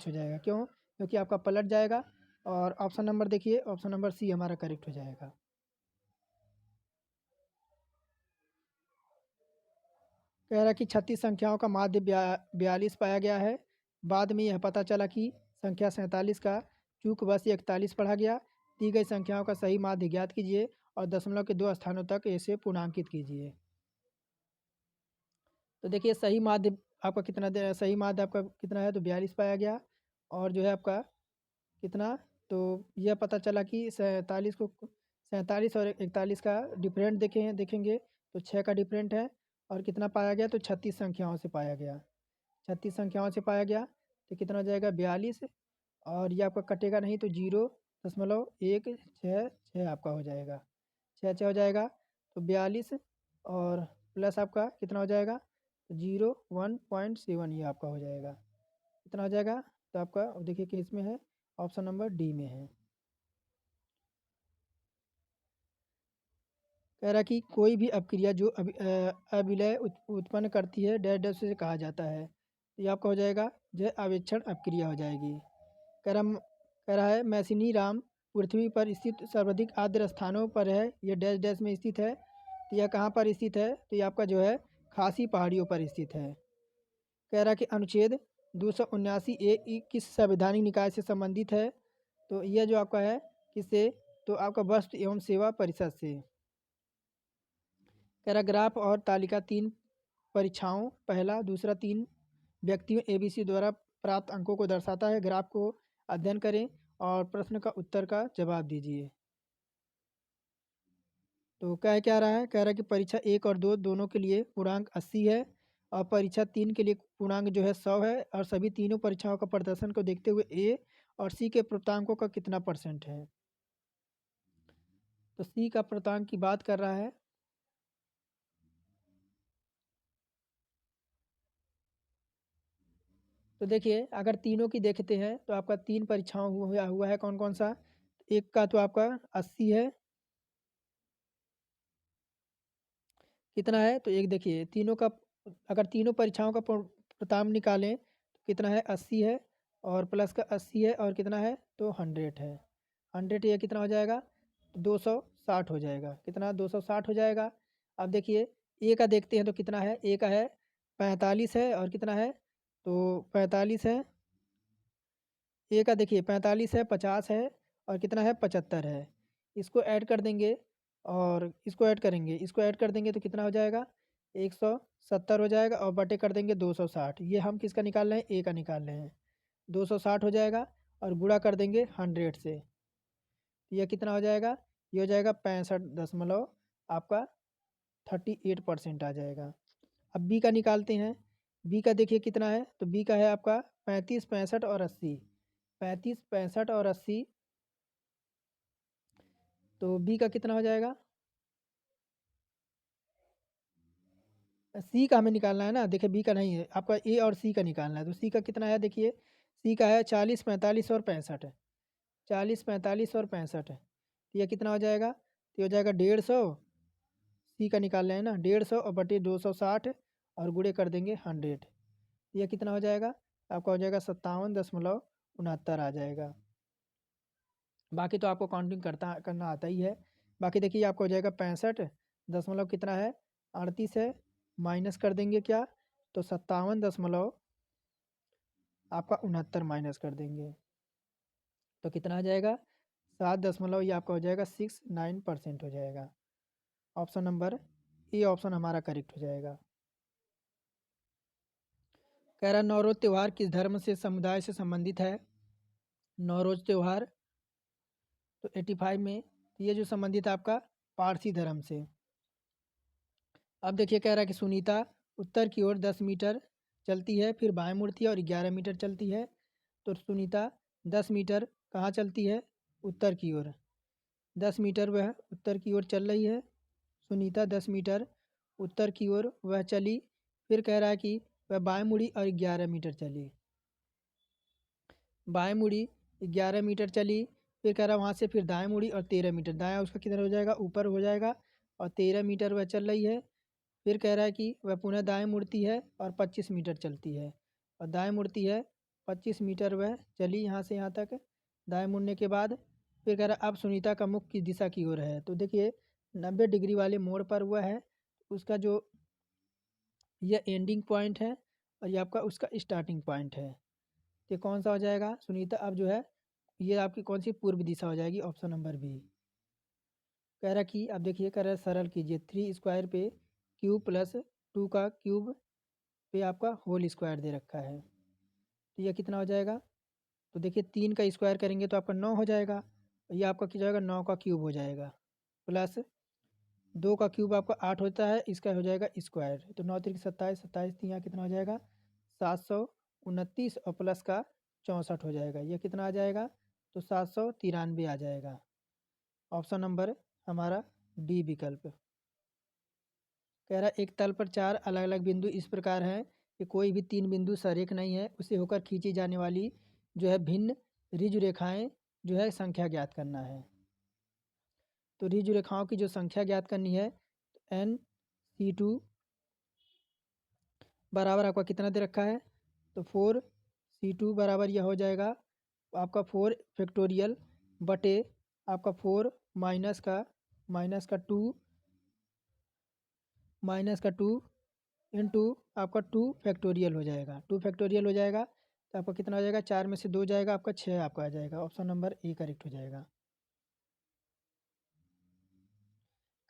[SPEAKER 1] हो जाएगा। क्यों, क्योंकि आपका पलट जाएगा। और ऑप्शन नंबर देखिए, ऑप्शन नंबर सी हमारा करेक्ट हो जाएगा। कह रहा है कि 36 संख्याओं का माध्य 42 पाया गया है। बाद में यह पता चला कि संख्या 47 का चूकवश 41 पढ़ा गया। दी गई संख्याओं का सही माध्य ज्ञात कीजिए और दशमलव के 2 स्थानों तक इसे पूर्णांकित कीजिए। तो देखिए सही माध्य आपका कितना दे, सही माध्य आपका कितना है, तो 42 पाया गया। और जो है आपका कितना, तो यह पता चला कि 47 और 41 का डिफरेंट देखेंगे तो 6 का डिफरेंट है। और कितना पाया गया, तो 36 संख्याओं से पाया गया, 36 संख्याओं से पाया गया। तो कितना हो जाएगा, 42, और ये आपका कटेगा नहीं तो 0.166 आपका हो जाएगा, 6 हो जाएगा। तो 42 और प्लस आपका कितना हो जाएगा, तो 0.1 ये आपका हो जाएगा। कितना हो जाएगा, तो आपका देखिए कि इसमें है, ऑप्शन नंबर डी में है। कह रहा कि कोई भी अपक्रिया जो अविलय उत्पन्न करती है डैश डैश से कहा जाता है। तो ये आपका हो जाएगा जो अवेक्षण अपक्रिया हो जाएगी। कह रहा है मैसिनी राम पृथ्वी पर स्थित सर्वाधिक आर्द्र स्थानों पर है, यह डैश डैश में स्थित है। तो यह कहाँ पर स्थित है, तो ये आपका जो है खासी पहाड़ियों पर स्थित है। कह रहा कि अनुच्छेद 279 किस संवैधानिक निकाय से संबंधित है। तो यह जो आपका है किससे, तो आपका वस्तु एवं सेवा परिषद से। पैराग्राफ और तालिका 3 परीक्षाओं, पहला दूसरा 3 व्यक्तियों एबीसी द्वारा प्राप्त अंकों को दर्शाता है। ग्राफ को अध्ययन करें और प्रश्न का उत्तर का जवाब दीजिए। तो क्या रहा है, कह रहा है कि परीक्षा 1 और 2 दोनों के लिए पूर्णांक 80 है, और परीक्षा 3 के लिए पूर्णांक जो है 100 है। और सभी तीनों परीक्षाओं का प्रदर्शन को देखते हुए ए और सी के प्राप्तांकों का कितना % है। तो सी का प्राप्तांक की बात कर रहा है। तो देखिए अगर तीनों की देखते हैं तो आपका 3 परीक्षाओं हुआ है, कौन कौन सा, एक का तो आपका 80 है, कितना है, तो एक देखिए तीनों का, अगर तीनों परीक्षाओं का प्रताप निकालें तो कितना है 80 है, और प्लस का 80 है, और कितना है तो 100 है। 100 ये कितना हो जाएगा, 260 हो जाएगा। कितना 260 हो जाएगा। अब देखिए ए का देखते हैं तो कितना है, ए का है 45 है, और कितना है तो 45 है। ए का देखिए 45 है, 50 है, और कितना है 75 है। इसको ऐड कर देंगे, और इसको ऐड करेंगे, इसको ऐड कर देंगे तो कितना हो जाएगा 170 हो जाएगा, और बटे कर देंगे 260। ये हम किसका निकाल रहे हैं, ए का निकाल रहे हैं। 260 हो जाएगा, और गुणा कर देंगे 100 से। यह कितना हो जाएगा, ये हो जाएगा 65 आपका 38% आ जाएगा। अब बी का निकालते हैं। बी का देखिए कितना है, तो बी का है आपका 35, 65 और 80। 35, 65 और 80, तो बी का कितना हो जाएगा, सी का हमें निकालना है ना। देखिए बी का नहीं है आपका, ए और सी का निकालना है। तो सी का कितना है, देखिए सी का है 40, 45 और 65 है। 40, 45 और 65 है, तो यह कितना हो जाएगा, तो ये हो जाएगा 150। सी का निकाल रहे हैं ना, 150 और बटे 260, और गुणे कर देंगे 100। यह कितना हो जाएगा, आपका हो जाएगा 57.69 आ जाएगा। बाकी तो आपको काउंटिंग करना आता ही है। बाकी देखिए आपको हो जाएगा 65 दशमलव कितना है 38 है, माइनस कर देंगे क्या, तो 57.69 माइनस कर देंगे तो कितना आ जाएगा 7 दशमलव, ये आपका हो जाएगा 69% हो जाएगा। ऑप्शन नंबर ए ऑप्शन हमारा करेक्ट हो जाएगा। कह रहा नवरोज त्यौहार किस धर्म से समुदाय से संबंधित है। नवरोज त्यौहार तो 85 में, तो ये जो संबंधित है आपका पारसी धर्म से। अब देखिए कह रहा है कि सुनीता उत्तर की ओर 10 मीटर चलती है, फिर बाएं मुड़ती है और 11 मीटर चलती है। तो सुनीता 10 मीटर कहाँ चलती है, उत्तर की ओर। 10 मीटर वह उत्तर की ओर चल रही है। सुनीता 10 मीटर उत्तर की ओर वह चली, फिर कह रहा है कि वह बाएं मुड़ी और 11 मीटर चली। बाएं मुड़ी 11 मीटर चली, फिर कह रहा है वहाँ से फिर दाएं मुड़ी और 13 मीटर, दायां उसका किधर हो जाएगा, ऊपर हो जाएगा, और 13 मीटर वह चल रही है। फिर कह रहा है कि वह पुनः दाएं मुड़ती है और 25 मीटर चलती है, और दाएं मुड़ती है 25 मीटर वह चली यहाँ से यहाँ तक। दाएं मुड़ने के बाद फिर कह रहा है अब सुनीता का मुख किस दिशा की ओर है। तो देखिए 90 डिग्री वाले मोड़ पर हुआ है, उसका जो यह एंडिंग पॉइंट है, और ये आपका उसका स्टार्टिंग पॉइंट है। ये कौन सा हो जाएगा, सुनीता अब जो है ये आपकी कौन सी पूर्व दिशा हो जाएगी, ऑप्शन नंबर बी। कह रहा कि अब देखिए कह रहा है सरल कीजिए 3 स्क्वायर पे क्यूब प्लस 2 का क्यूब पे आपका होल स्क्वायर दे रखा है। तो यह कितना हो जाएगा, तो देखिए 3 का स्क्वायर करेंगे तो आपका 9 हो जाएगा, ये आपका क्या जाएगा 9 का क्यूब हो जाएगा, प्लस 2 का क्यूब आपका 8 होता है, इसका हो जाएगा स्क्वायर। तो 9 3 27, 27 यहाँ कितना हो जाएगा 729, और प्लस का 64 हो जाएगा, ये कितना आ जाएगा तो 793 आ जाएगा। ऑप्शन नंबर हमारा डी विकल्प। कह रहा है एक तल पर 4 अलग अलग बिंदु इस प्रकार हैं कि कोई भी 3 बिंदु सरेख नहीं है, उसे होकर खींची जाने वाली जो है भिन्न ऋजु रेखाएं जो है संख्या ज्ञात करना है। तो ऋजु रेखाओं की जो संख्या ज्ञात करनी है, N बराबर आपका कितना दे रखा है, तो 4 C2 बराबर यह हो जाएगा आपका 4 फैक्टोरियल बटे आपका 4 माइनस का 2 इंटू आपका 2 फैक्टोरियल हो जाएगा। 2 फैक्टोरियल हो जाएगा तो आपका कितना हो जाएगा, 4 में से 2 जाएगा, आपका 6 आपका आ जाएगा। ऑप्शन नंबर ए करेक्ट हो जाएगा।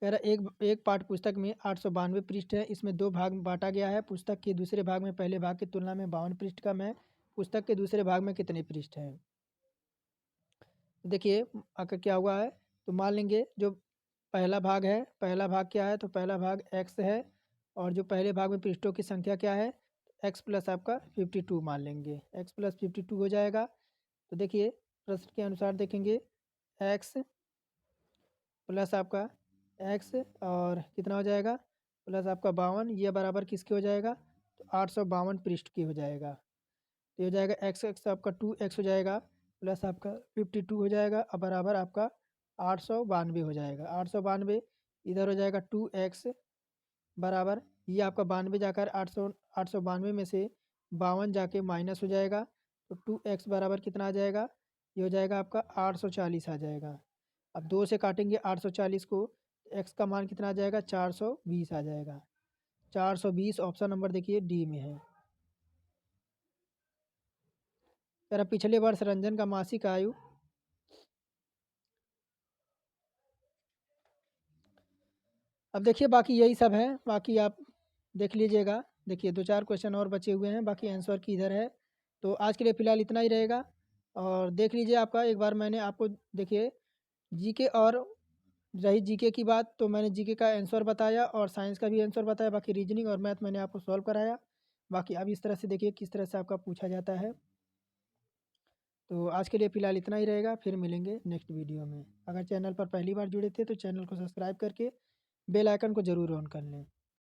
[SPEAKER 1] कह रहा एक एक पाठ्य पुस्तक में 892 पृष्ठ है, इसमें 2 भाग बांटा गया है। पुस्तक के दूसरे भाग में पहले भाग की तुलना में 52 पृष्ठ कम है। पुस्तक के दूसरे भाग में कितने पृष्ठ हैं। देखिए आकर क्या हुआ है, तो मान लेंगे जो पहला भाग है, पहला भाग क्या है, तो पहला भाग x है, और जो पहले भाग में पृष्ठों की संख्या क्या है, x प्लस आपका 52 मान लेंगे, x प्लस 52 हो जाएगा। तो देखिए प्रश्न के अनुसार देखेंगे x प्लस आपका x और कितना हो जाएगा प्लस आपका 52, ये बराबर किसके हो जाएगा, तो 852 पृष्ठ की हो जाएगा। तो ये हो जाएगा x आपका 2x हो जाएगा, प्लस आपका 52 हो जाएगा, और बराबर आपका 892 हो जाएगा। 892 इधर हो जाएगा 2x बराबर, ये आपका 92 जाकर 892 में से 52 जाके माइनस हो जाएगा, तो 2x बराबर कितना आ जाएगा? ये हो जाएगा आपका 840 आ जाएगा। अब 2 से काटेंगे 840 को, x का मान कितना आ जाएगा? 420 आ जाएगा। 420 ऑप्शन नंबर देखिए डी में है। फिर अब पिछले वर्ष रंजन का मासिक आयु, अब देखिए बाकी यही सब है, बाकी आप देख लीजिएगा। देखिए 2-4 क्वेश्चन और बचे हुए हैं, बाकी आंसर की इधर है। तो आज के लिए फ़िलहाल इतना ही रहेगा और देख लीजिए आपका एक बार मैंने आपको देखिए जीके और रही जीके की बात, तो मैंने जीके का आंसर बताया और साइंस का भी आंसर बताया, बाकी रीजनिंग और मैथ मैंने आपको सॉल्व कराया। बाकी अब इस तरह से देखिए किस तरह से आपका पूछा जाता है। तो आज के लिए फ़िलहाल इतना ही रहेगा, फिर मिलेंगे नेक्स्ट वीडियो में। अगर चैनल पर पहली बार जुड़े थे तो चैनल को सब्सक्राइब करके बेल आइकन को ज़रूर ऑन कर लें।